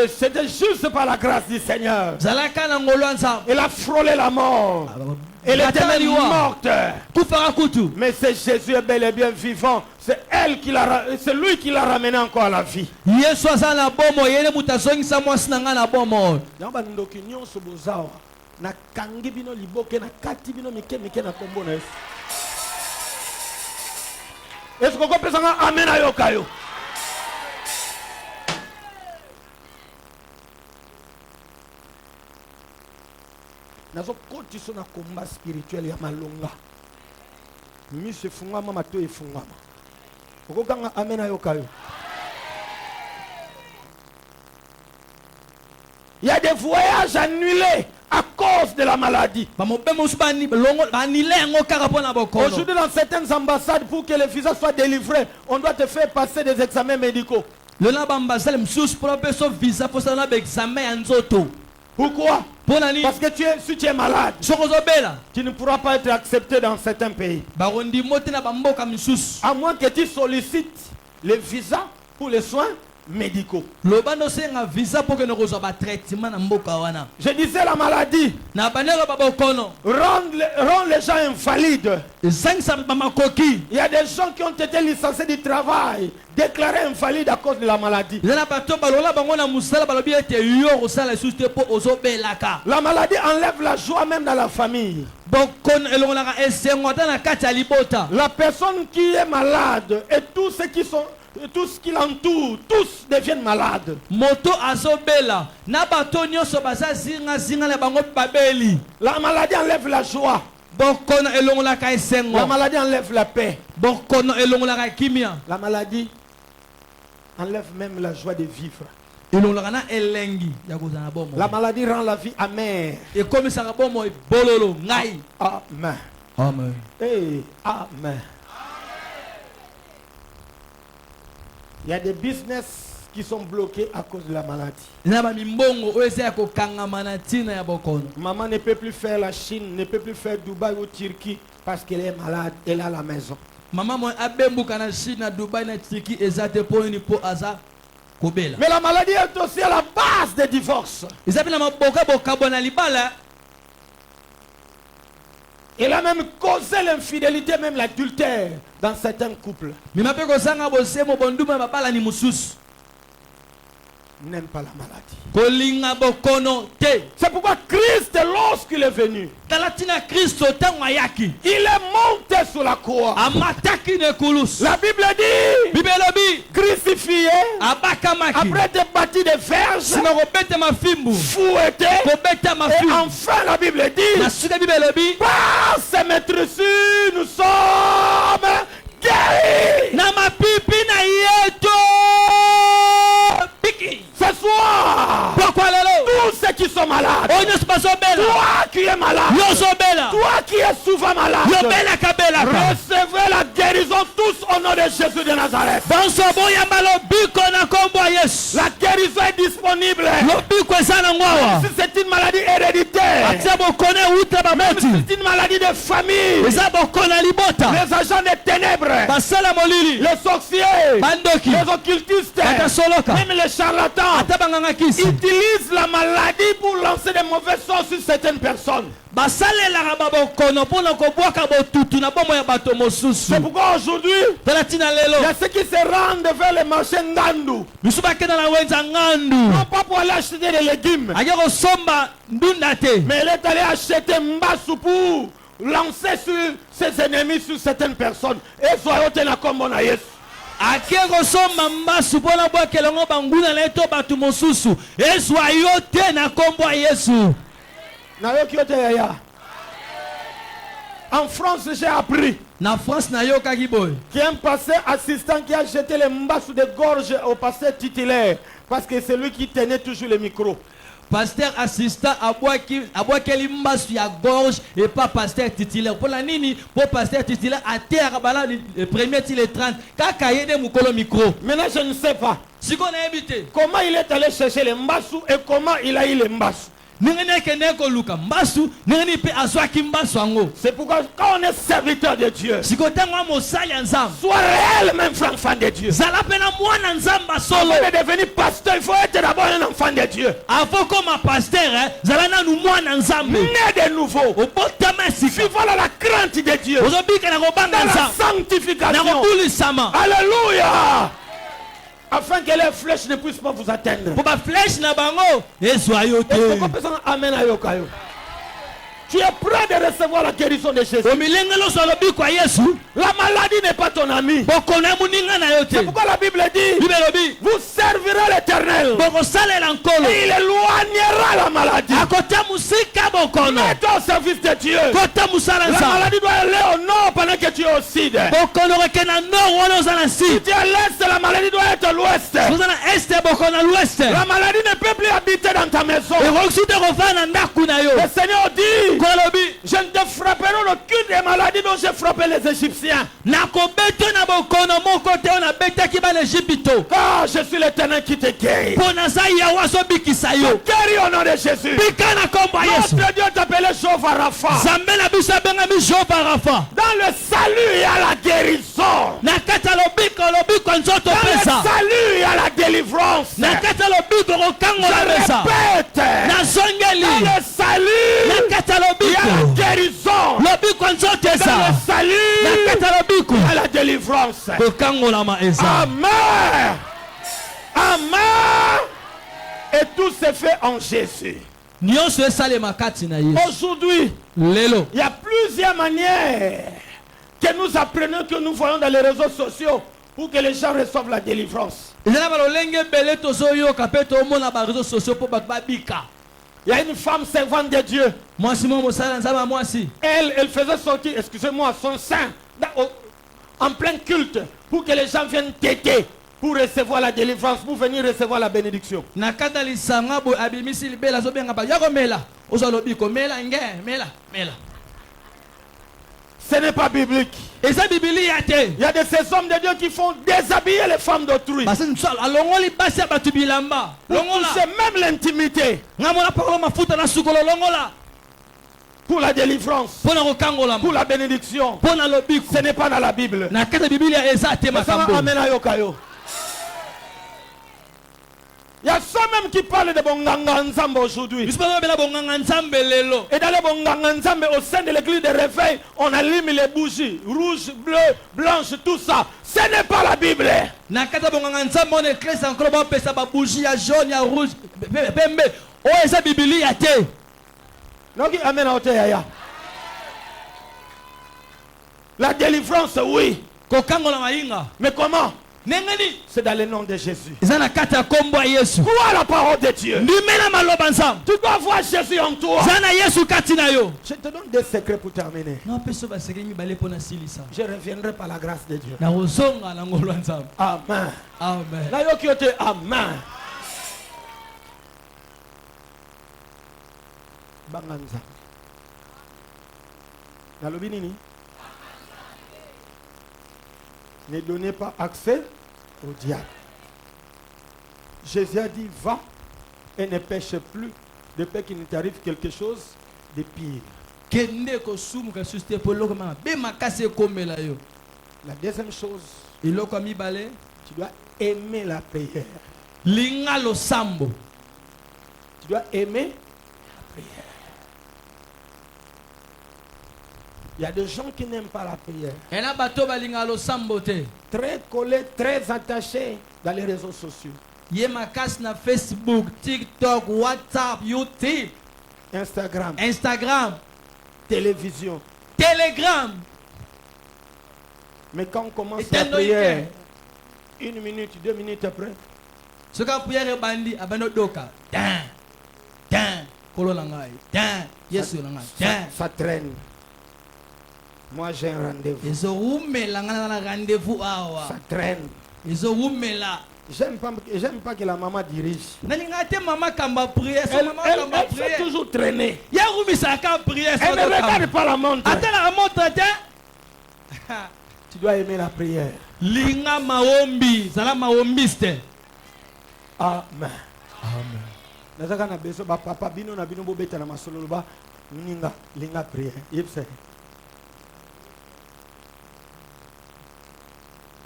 S3: c'était juste par la grâce du Seigneur. Elle a frôlé la mort. Elle était même morte. Mais c'est Jésus est bel et bien vivant. C'est lui qui l'a ramené encore à la vie. Est-ce que vous comprenez? Amen à yokayo. Nazo koti so na combat spirituel ya malonga. Mi se funga mama to e funga. Okokanga amen à yokayo. Il y a des voyages annulés à cause de la maladie. Aujourd'hui, dans certaines ambassades, pour que le visa soit délivré, on doit te faire passer des examens médicaux. Pourquoi? Parce que si tu es malade, tu ne pourras pas être accepté dans certains pays. À moins que tu sollicites le visa pour les soins médicaux. Je disais la maladie rend les gens invalides. Il y a des gens qui ont été licenciés du travail, déclarés invalides à cause de la maladie. La maladie enlève la joie même dans la famille. La personne qui est malade et tous ceux qui sont tout ce qui l'entoure, tous deviennent malades. La maladie enlève la joie. La maladie enlève la paix. La maladie enlève même la joie de vivre. La maladie rend la vie amère. Amen.
S2: Amen.
S3: Hey, amen. Il y a des business qui sont bloqués à cause de la maladie. Maman ne peut plus faire la Chine, ne peut plus faire Dubaï ou Turquie parce qu'elle est malade, elle est à la maison. Mais la maladie est aussi à la base des divorces. Elle a même causé l'infidélité, même l'adultère dans certains couples. N'aime pas la maladie. C'est pourquoi Christ, lorsqu'il est venu, il est monté sur la croix. La Bible dit, crucifié, après être battu de verges, fouetté, et enfin la Bible dit, par ses meurtrissures, nous sommes guéris. Ce soir, tous ceux qui sont malades, toi qui es malade, toi qui es souvent malade, recevez la guérison tous au nom de Jésus de Nazareth. La guérison est disponible. Si c'est une maladie héréditaire, même si c'est une maladie de famille, les agents des ténèbres, les sorciers, les occultistes, même les charlatans utilisent la maladie dit pour lancer des mauvais sorts sur certaines personnes. C'est pourquoi aujourd'hui, il y a ceux qui se rendent vers les marchés Ngandu. Non pas pour aller acheter des légumes, mais il est allé acheter Mbassou pour lancer sur ses ennemis, sur certaines personnes. Et soyez au comme on a yes.
S2: Akekosomba mbasu pona bwakelongo banguna na eto batu mosusu Yesu ayote na kombo Yesu
S3: na yoki ya. En France, j'ai appris
S2: na France na yokaki boy
S3: qu'il y a un pasteur assistant qui a jeté les mbasu de gorge au pasteur titulaire parce que c'est lui qui tenait toujours le micro.
S2: Pasteur assistant abwakeli mbasu ya gorge et pas pasteur titulaire. Pour la nini, pour pasteur titulaire à terre bala le premier til 30 kaka yede mukolo micro.
S3: Maintenant je ne sais pas.
S2: Si qu'on a invité.
S3: Comment il est allé chercher les mbasu et comment il a eu les mbasu. C'est pourquoi quand on est serviteur de Dieu, sois réellement enfant de Dieu. Avant de devenir pasteur, il faut être d'abord un enfant de Dieu. Né de nouveau. Suivant la crainte de Dieu. Dans la sanctification. Alléluia. Afin que les flèches ne puissent pas vous atteindre. Amen. Tu es prêt de recevoir la guérison de Jésus. La maladie n'est pas ton ami. C'est pourquoi la Bible dit vous servirez l'Éternel et il éloignera la maladie. Mets-toi au service de Dieu. La maladie doit aller au nord pendant que tu es au sud. Si tu es à l'est, la maladie doit être à l'ouest. La maladie ne peut plus habiter dans ta maison. Le Seigneur dit je ne te frapperai aucune des maladies dont j'ai frappé les Égyptiens. Car je suis l'Éternel qui te guérit. Guéris au nom de Jésus. Notre Dieu t'appelait Jéhovah Rapha. Dans le salut il y a la guérison. Dans le salut il y a la délivrance. Je répète. Dans le salut il y a la guérison. Dans le salut il y a la délivrance. Amen. Amen. Et tout se fait en Jésus. Aujourd'hui, il y a plusieurs manières que nous apprenons, que nous voyons dans les réseaux sociaux pour que les gens reçoivent la délivrance. Il y a une femme servante de Dieu. Elle faisait sortir, excusez-moi, son sein en plein culte pour que les gens viennent têter pour recevoir la délivrance, pour venir recevoir la bénédiction. Ce n'est pas biblique. Il y a de ces hommes de Dieu qui font déshabiller les femmes d'autrui. Pour toucher même l'intimité. Pour la délivrance. Pour la bénédiction. Ce n'est pas dans la Bible. Il y a ceux même qui parlent de Bonganga Nzambe aujourd'hui. Et dans le Bonganga Nzambe, au sein de l'église de réveil, on allume les bougies rouges, bleues, blanches, tout ça. Ce n'est pas la Bible. La délivrance, oui. Mais comment? C'est dans le nom de Jésus. Crois la parole de Dieu. Tu dois voir Jésus en toi. Je te donne des secrets pour terminer. Je reviendrai par la grâce de Dieu. Amen. Amen. Amen. Banganza. Ne donnez pas accès au diable. Jésus a dit, va et ne pêche plus de peur qu'il ne t'arrive quelque chose de pire. La deuxième chose, tu dois aimer la prière. Tu Tu dois aimer la prière. Il y a des gens qui n'aiment pas la prière. Très collés, très attachés dans les réseaux sociaux.
S2: Facebook, TikTok, WhatsApp, YouTube, Instagram,
S3: télévision,
S2: Telegram.
S3: Mais quand on commence la prière, 1 minute, 2 minutes après,
S2: ce qu'on prière est bandi, abano doka.
S3: Ça traîne. Moi j'ai un rendez-vous. Ça traîne. J'aime pas que la maman dirige. Elle fait toujours traîner. Elle ne regarde pas la montre. Tu dois aimer la prière. Amen. Nazaka na beso ba papa bino na bino bobeta na masolo ba linga prière. Yepse.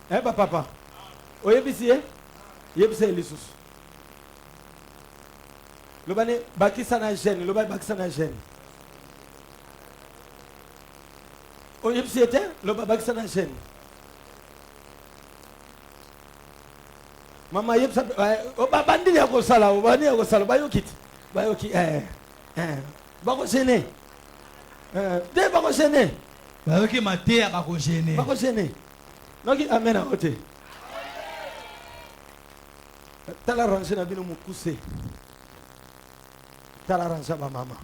S3: Ba papa. Oyebisi yebise lisus. Lobane bakisa na jeune, lobane bakisa na jeune. Oyebisi ete lobane bakisa na jeune. Mama yebisa bandi ya ko sala, bandi ya ko sala bayokiti. Bayoki bako gêner. De bako gêner.
S2: Bayoki maté bako gêner.
S3: Bako gêner. Noki amena ote. Tala ranger na bino mukuse. Tala ranger ba mama.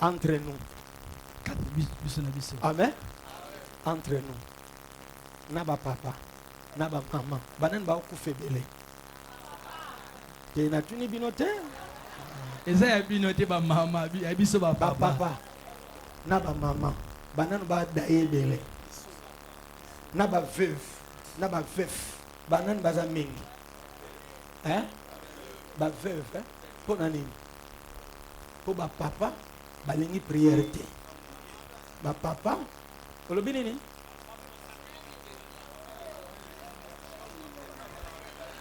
S3: Entre nous. Amen. Entre nous. Naba papa. Naba mama. Banen ba okufe bele. Te na tuni binote.
S2: Eza ya binote ba mama, biso ba papa.
S3: Naba mama. Banen ba daye bele. Naba veuve. Naba veuf. Banan baza mingi. Ba veuve, pour nani? Pour ba papa, balingi prière te. Ba papa, olobi nini?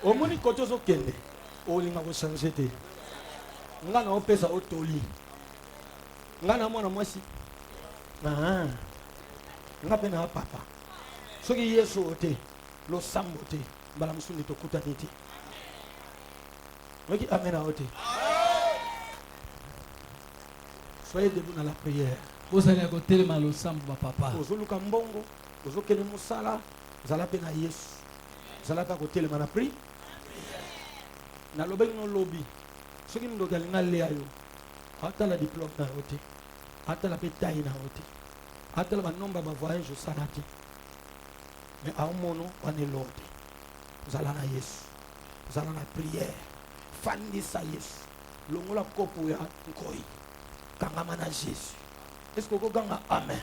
S3: Omoni koto zo kende. Olinga ko changer te. Nga na opesa otoli. Nga na mwana mwasi. Nga pe na papa. Soki Yesu ote, lo sambote. Balamsuni to kutaniti. Weki amen à ôté. Soyez debout dans la prière.
S2: Vous allez à côté de malo samba papa.
S3: Vous allez kambongo, vous allez kele musala, vous allez pena Yesu. Vous allez à côté de la prière. Na lobe no lobby. Ce qui nous doit aller à yo. Ata la diplôme na ôté. Ata la pétaille na ôté. Ata la nombre ba voyage au sanati. Mais à un moment on est l'autre. Vous allez à Yesu. Vous allez à la prière. Fandi sa Yesu. Longola kopo ya nkoi. Kangama na Jésus. Est-ce que vous avez amen?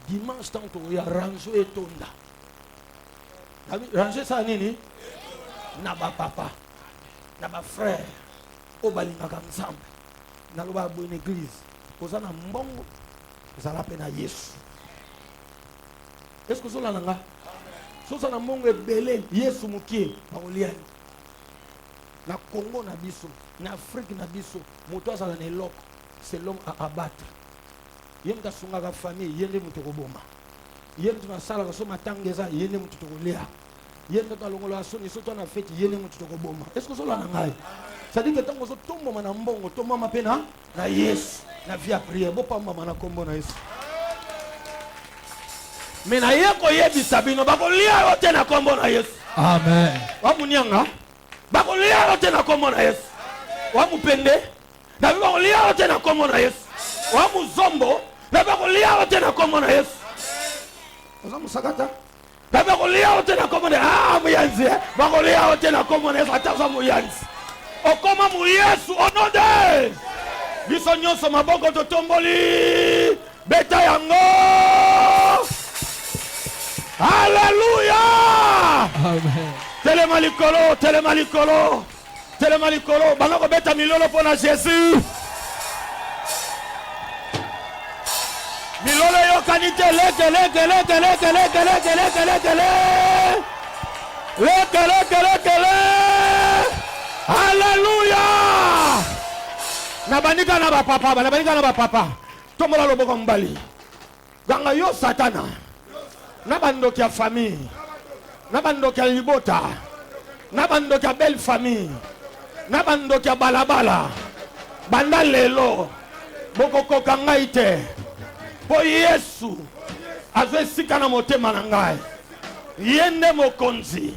S3: Dimanche tant que ya range et tonda. Ranger ça nini? Naba papa. Naba frère. Obalinga ensemble. Naloba bo une église. Ozana mbongo. Ozala pena Yesu. Est-ce que vous avez amen? Sosa na mbongo ebele Yesu mukie baoliani. Na Congo na biso, na Afrique na biso, moto azala na eloko, c'est l'homme à abattre. Yende sunga ka famille, yende muto koboma. Yende na sala ka so matangeza, yende muto kolia. Yende ta longola so ni soto na fête, yende muto koboma. Est-ce que cela na ngai? Ça dit que tango so tombo na mbongo, tombo mapena na Yesu, na via prière, bo pamba na kombo na Yesu. Mais na yeko yebi sabino bakolia yote na kombo na Yesu.
S2: Amen.
S3: Wa munyanga bakolia yote na kombo na Yesu. Wa mupende na bakolia yote na kombo na Yesu. Wa muzombo na bakolia yote na kombo na Yesu. Oza musakata na bakolia yote na kombo na muyanzi bakolia yote na kombo na Yesu ataza muyanzi. Okoma mu Yesu onode. Biso nyonso maboko totomboli beta yango. Alléluia.
S2: Amen.
S3: Telemalikolo, telemalikolo, telemalikolo. Banoko beta milolo pour la Jésus. Milolo yo kanite leke. Leke. Nabanika na ba papa. Tomola loboko mbali. Ganga yo satana. Nabandoki ya famille. Nabandoki ya libota. Nabandoki ya belle famille. Nabandoki ya balabala. Banda lelo. Boko kokanga ite. Po Yesu. Azwe sika na motema na ngai. Yende mokonzi.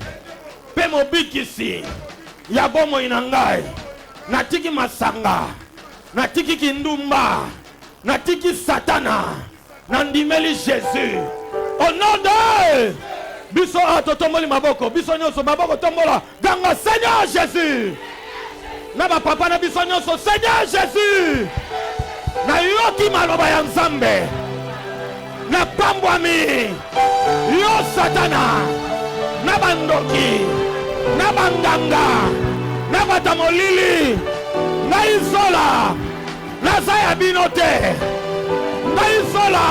S3: Pe mobikisi. Ya bomo inangai. Natiki masanga. Natiki kindumba. Natiki satana. Nandimeli Jésus. Au nom de Biso atotomoli maboko. Biso nyoso maboko tombola. Ganga Seigneur Jésus. Naba papa na biso nyoso Seigneur Jésus. Na yoki maloba ya Nzambe. Na pambwami. Yo satana. Na bandoki. Na banganga. Na batamolili. Na isola. Na zaya binote. Na isola.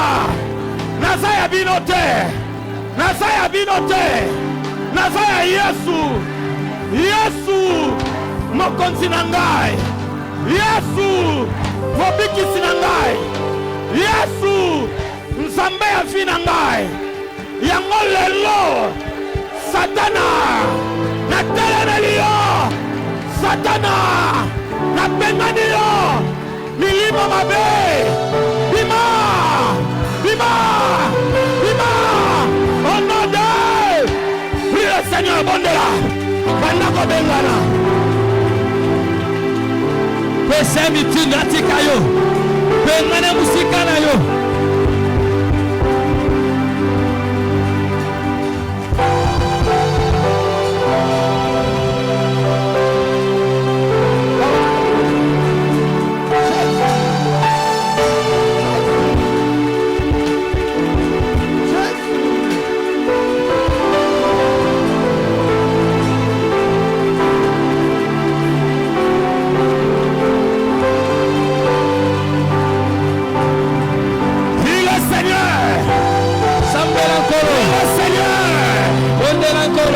S3: Na zaya binote. Na zaya binote. Na zaya Yesu. Yesu. Mokonzi na ngai. Yesu. Mobikisi na ngai. Yesu. Nzambe ya fi na ngai. Yango lelo. Satana. Na telemeli yo. Satana. Na pengani yo. Milimo mabe. Bima. Bima. Bima. Au nom de prie le Seigneur bondela. Bandako bengana. Pese mitinga tika yo. Bengana musika na yo.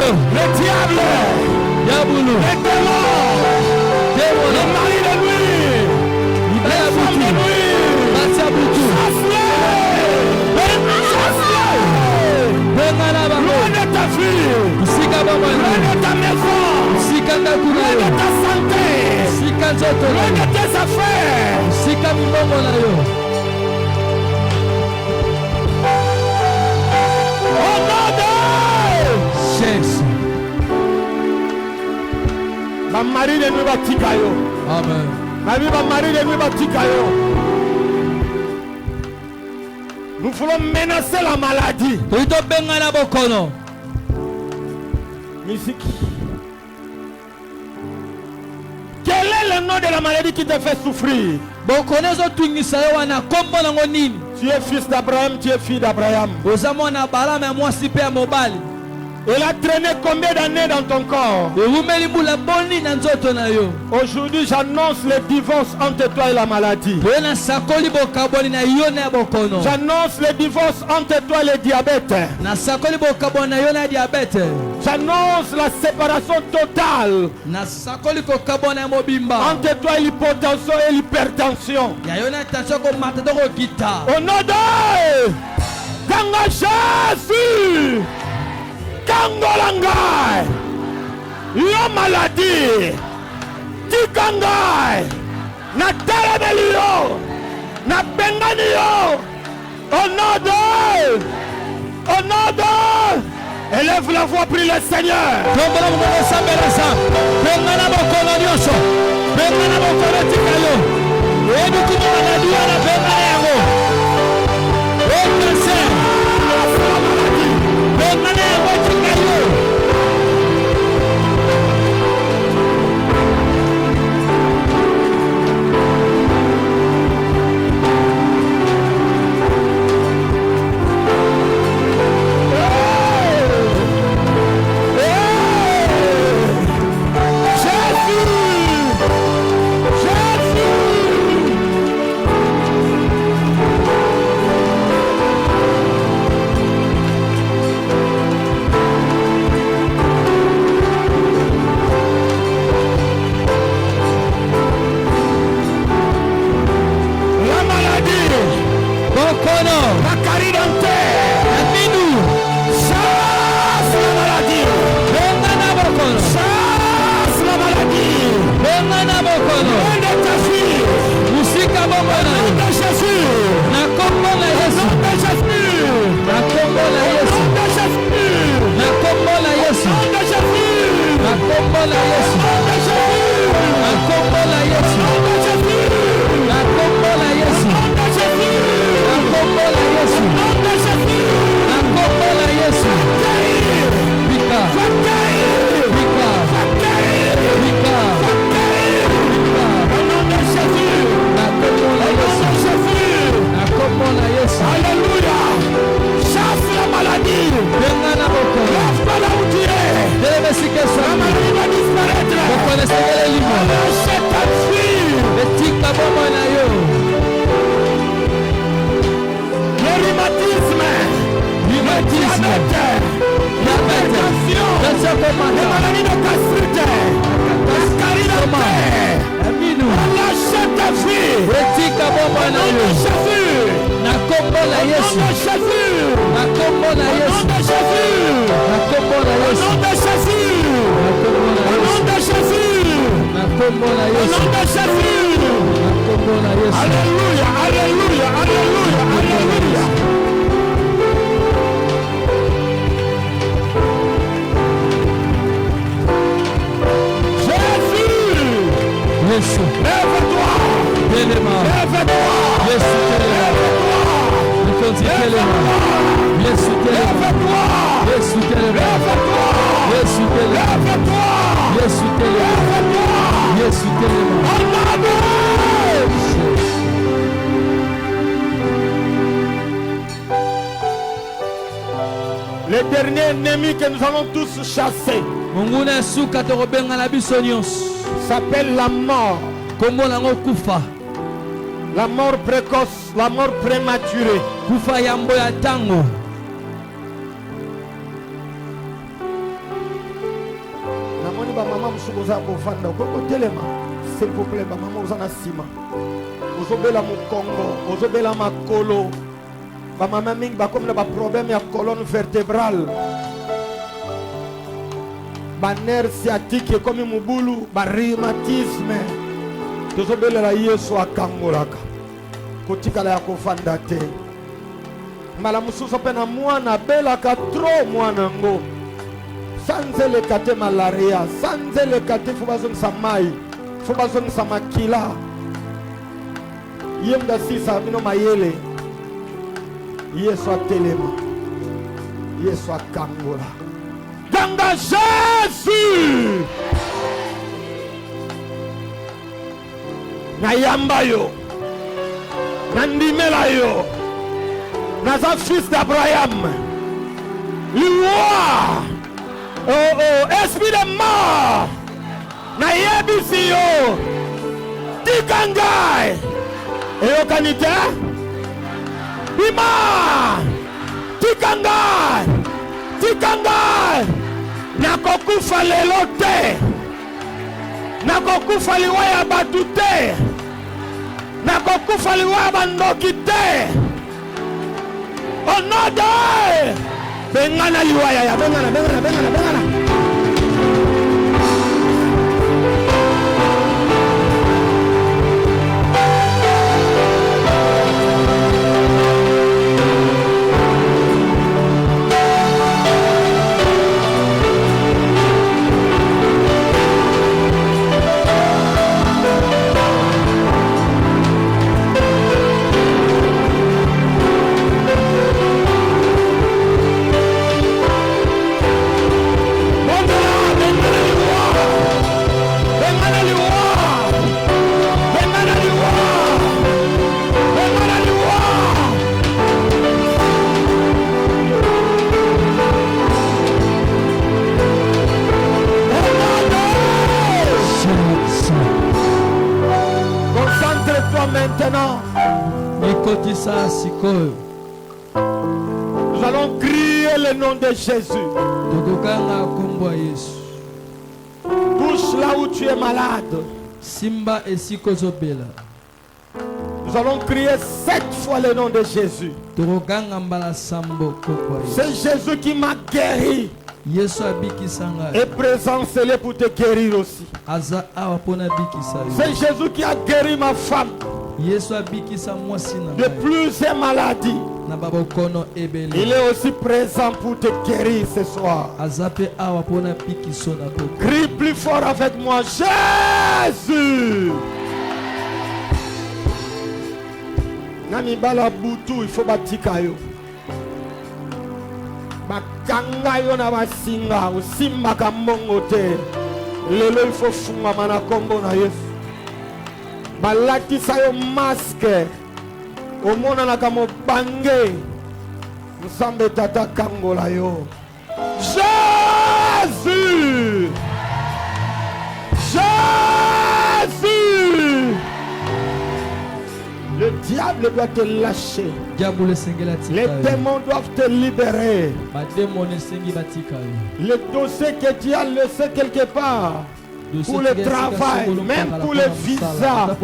S3: Le diable, le démon, le mari de lui, la femme de lui, chasse-le, loin de ta fille, loin de ta maison, loin de ta santé, loin de tes affaires. Au nom de Jésus. Ma mari de nous batika yo. Amen. Ma vie, ma mari de nous batika yo. Nous voulons menacer la maladie. Musique. Quel est le nom de la maladie qui te fait souffrir? Tu es fils d'Abraham, tu es fille d'Abraham. Elle a traîné combien d'années dans ton corps? Aujourd'hui, j'annonce le divorce entre toi et la maladie. J'annonce le divorce entre toi et le diabète. J'annonce la séparation totale entre toi et l'hypotension et l'hypertension. Au nom de Ganga Jésus. Kangolangai, yo maladie, tikangai, na telemeli yo, na bengani yo, au nom de, élève la voix, prie le Seigneur.
S2: Bengana bokono. Musika bomona. Na kombo na Yesu. Na kombo na Yesu. Na kombo na Yesu. Na kombo na Yesu. Na kombo na Yesu. Na kombo na Yesu. Na kombo na Yesu. Na kombo na Yesu. Vika. Vika. Vika.
S3: Alléluia. Chasse la maladie. Lève pas là où tu es. La maladie va disparaître. Lâchez ta fille. Le rhumatisme. Le diabète. L'hypertension. Les maladies de gastrite. La carinate. Lâchez ta fille.
S2: Na kombo na Yesu. Na kombo na Yesu. Na kombo na Yesu. Na kombo na Yesu. Na kombo na Yesu.
S3: Alléluia, alléluia, alléluia, alléluia. Jésus.
S2: Yesu.
S3: Lève-toi. Lève-toi.
S2: Yesu.
S3: Lève-toi.
S2: Yesu.
S3: Lève-toi.
S2: Yesu.
S3: Lève-toi.
S2: Yesu.
S3: Lève-toi.
S2: Yesu.
S3: Lève-toi.
S2: Yesu.
S3: Le dernier ennemi que nous allons tous chasser s'appelle la mort. La mort précoce, la mort prématurée. Namoni ba mama musuko za bovanda koko telema s'il vous plaît ba mama uzana sima ozobela mukongo ozobela makolo ba mama mingi ba comme ba problème ya colonne vertébrale ba nerf sciatique comme mubulu ba rhumatisme tozobela la Yesu akangolaka kotikala ya kofanda te mala mususo pe na mwana belaka trop mwana ngo sanze le kate malaria sanze le kate fubazon samai fubazon samakila yemda sisa bino mayele Yesu atelema Yesu akangola ganga Jésus na yamba yo na ndimela yo naza fils d'Abraham liwa oh esprit de mort na yebisi yo tikangai eyokanite bima tikangai tikangai nakokufa lelo te nakokufa liwa ya batu te nakokufa liwa ya bandoki te onoda bengana liwa ya bengana maintenant. Nous allons crier le nom de Jésus. Touche là où tu es malade.
S2: Simba esikozobela.
S3: Nous allons crier 7 fois le nom de Jésus. C'est Jésus qui m'a guéri. Et présence-les pour te guérir aussi. C'est Jésus qui a guéri ma femme de plusieurs maladies. Il est aussi présent pour te guérir ce soir. Crie plus fort avec moi, Jésus. Nani bala butu, il faut batika yo. Bakanga yo na basinga, usimba kambongo te. Lelo il faut funga mana kombo na Yesu. Balakisa yo masque. Omona na kamo bange. Musambe tata kangola yo. Jésus! Jésus! Le diable doit te lâcher. Les démons doivent te libérer. Le dossier que tu as laissé quelque part, pour le travail, même pour le visa,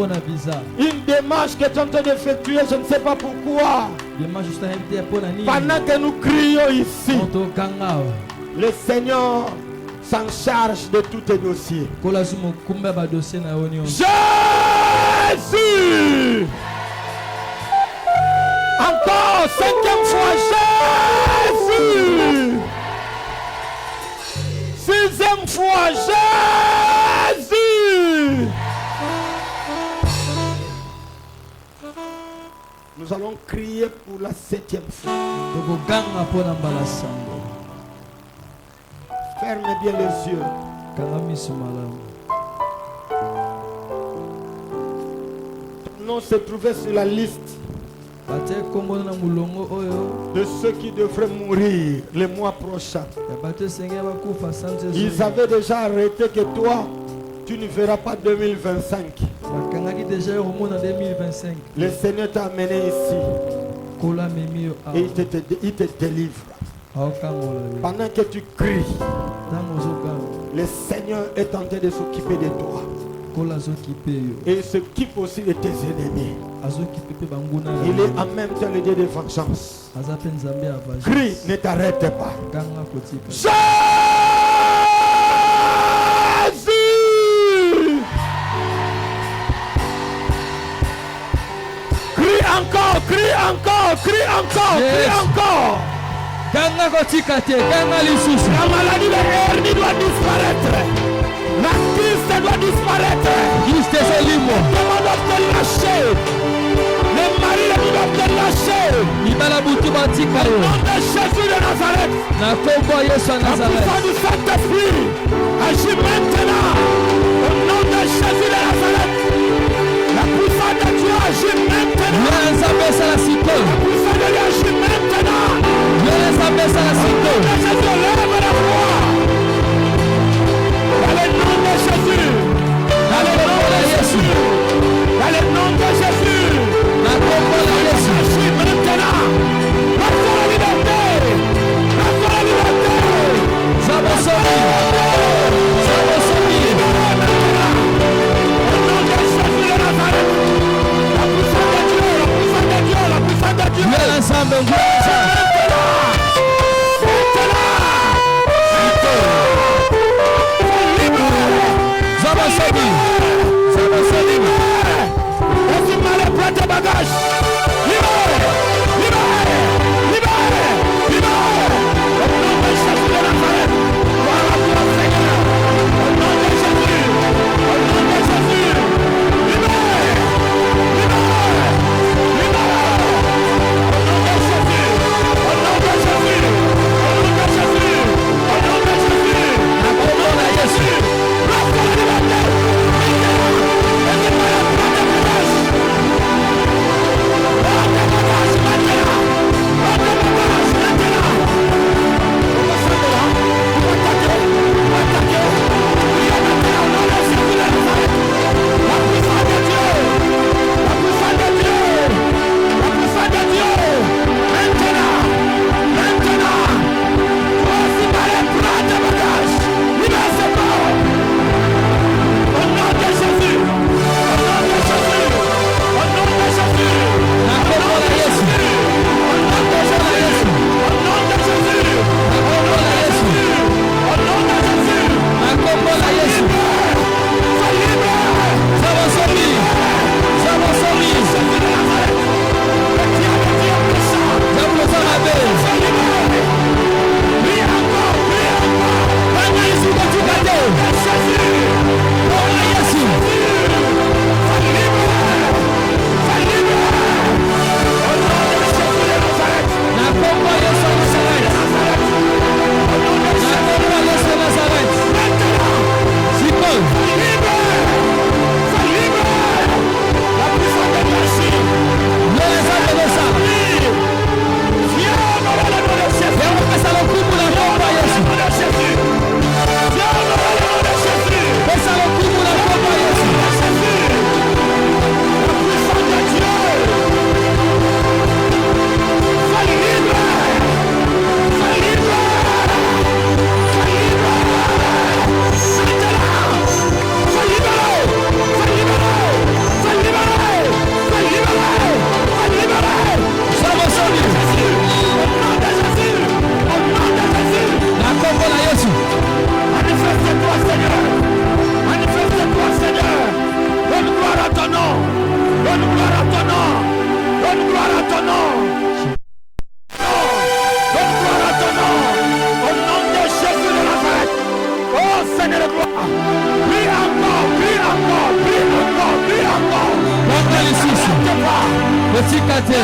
S3: une démarche que tu es en train d'effectuer, je ne sais pas pourquoi. Pendant que nous crions ici, le Seigneur s'en charge de tous tes dossiers. Jésus! Encore 5e fois, Jésus! 6e fois, Jésus! Nous allons crier pour la 7e fois. Ferme bien les yeux. Ton nom se trouvait sur la liste de ceux qui devraient mourir le mois prochain. Ils avaient déjà arrêté que toi, tu ne verras pas 2025. Le Seigneur t'a amené ici et il te délivre. Pendant que tu cries, le Seigneur est en train de s'occuper de toi. Et il s'occupe aussi de tes ennemis. Il est en même temps le Dieu de vengeance. Crie, ne t'arrête pas. Jésus! Crie encore, crie encore, crie encore, crie encore. La maladie de l'hernie doit disparaître. La kyste doit disparaître. Les démons doivent te lâcher. Les maris doivent te lâcher. Au nom de Jésus de Nazareth. La puissance du Saint-Esprit agit maintenant. Au nom de Jésus de Nazareth. La puissance de Dieu agit maintenant. La puissance de Dieu agit maintenant. Au nom de Jésus, lève la voix. Dans le nom de Jésus. Dans le nom de Jésus. Dans le nom de Jésus. Agis maintenant. Reçois la liberté. Reçois la liberté. Au nom de Jésus de Nazareth. La puissance de Dieu. La puissance de Dieu. La puissance de Dieu.
S2: Botikate.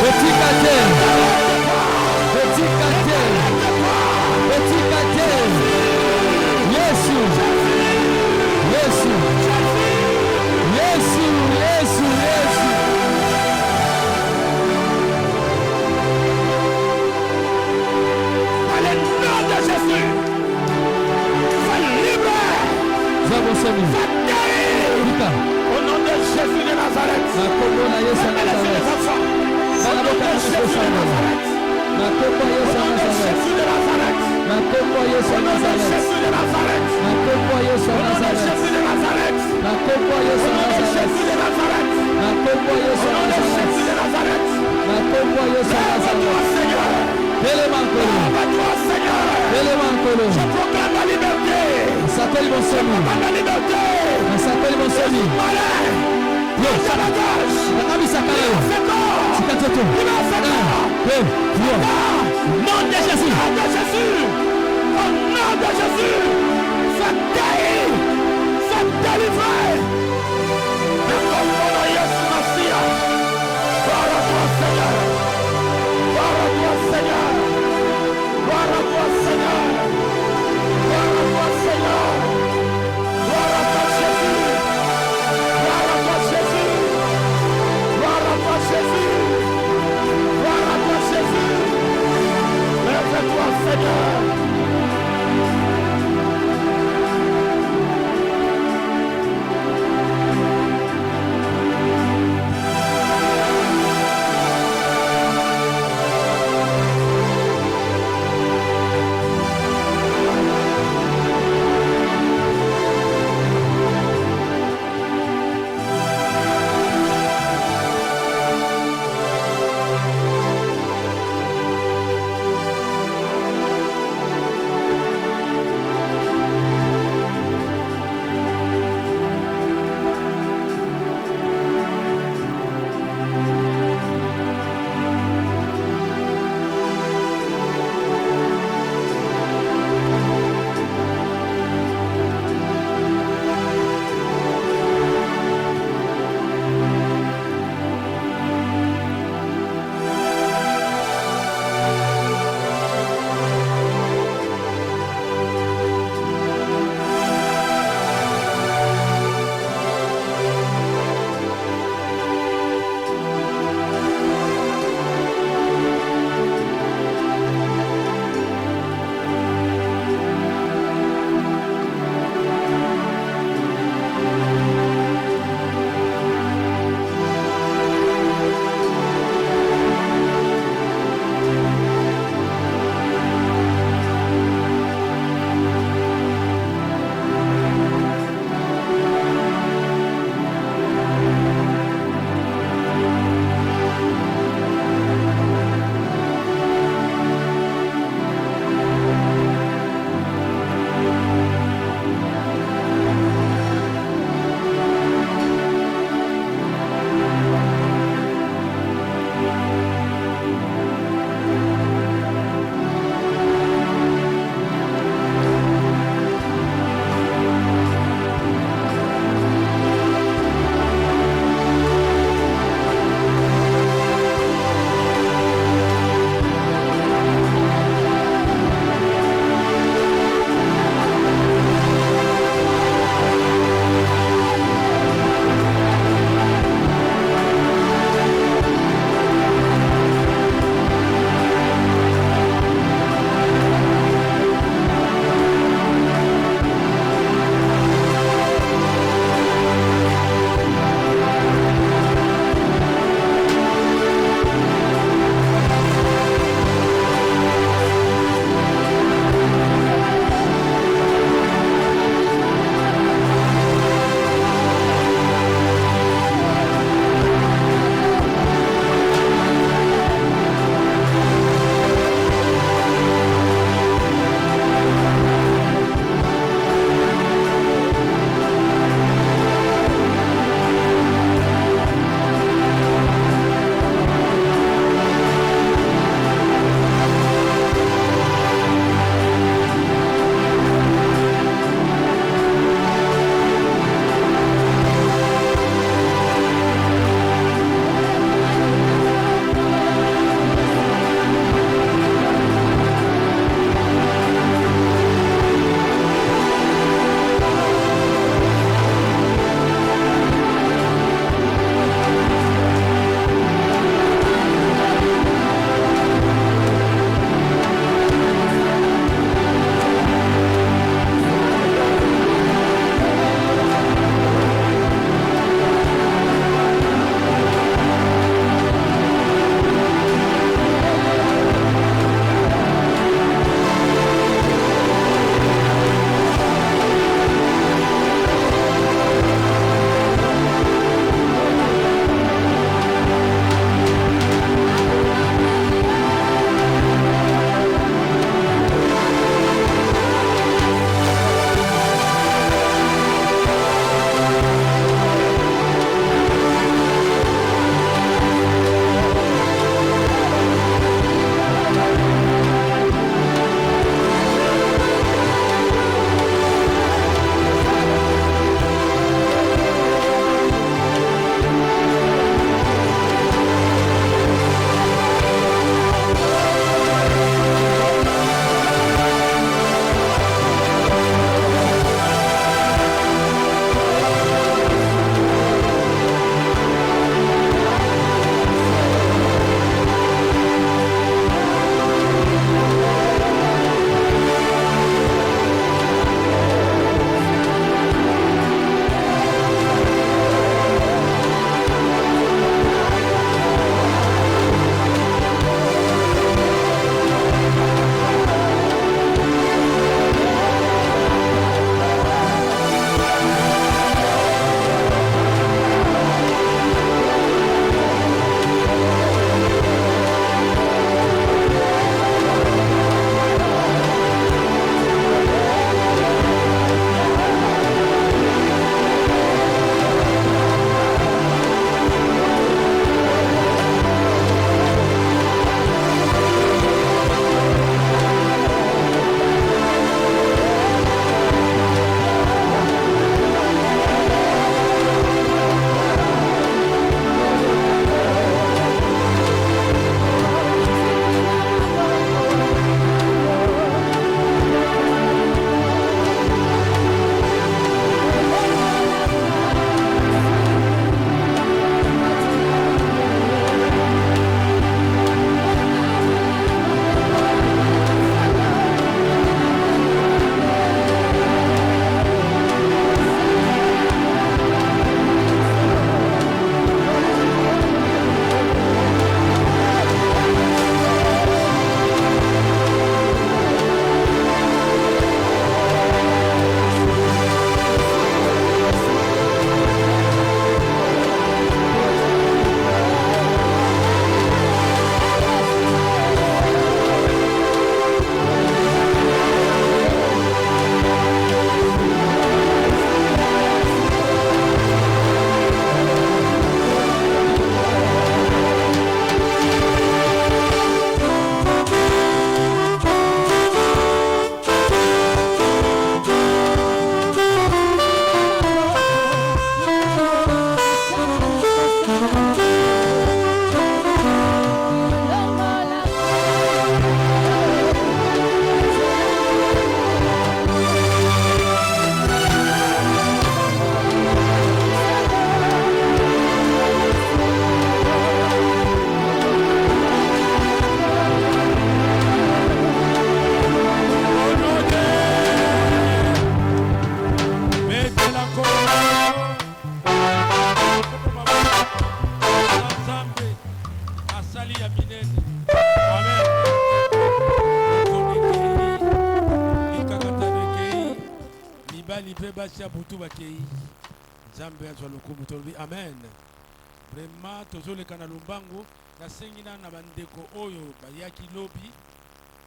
S2: Botikate. Botikate. Botikate. Yesu. Yesu. Yesu. Yesu. Yesu.
S3: Par le nom de Jésus. Sois libre.
S2: Sois bon Seigneur.
S3: Sois guéri. Au nom de Jésus de Nazareth. Laissez les enfants. Au nom de Jésus de Nazareth. Au nom de Jésus de Nazareth. Au nom de Jésus de Nazareth. Au nom de Jésus de Nazareth. Au nom de Jésus de Nazareth. Au nom de Jésus de Nazareth. Lève-toi, Seigneur. Lève-toi, Seigneur. Je proclame la liberté. Je proclame la liberté. Nom de Jésus. Au nom de Jésus. Sois guéri. Sois délivré. Le nom de Jésus Messia. Gloire à toi, Seigneur. Gloire à toi, Seigneur. Gloire à toi, Seigneur. Gloire à toi, Seigneur. Gloire à toi, Jésus. Gloire à toi, Jésus. Gloire à toi, Jésus. Gloire à toi, Jésus. Lève-toi, Seigneur. basi ya butu bakei nzambe azwa lokumu tolobi amen. Vraiment tozoleka na lumbango nasengi na bandeko oyo bayaki lobi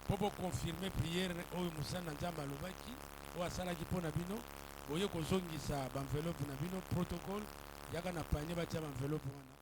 S3: popo confirmer prière oyo musana nzambe alobaki oyo asalaki mpo na bino boye kozongisa baenvelope na bino protocole yaka na panye batia baenvelope wana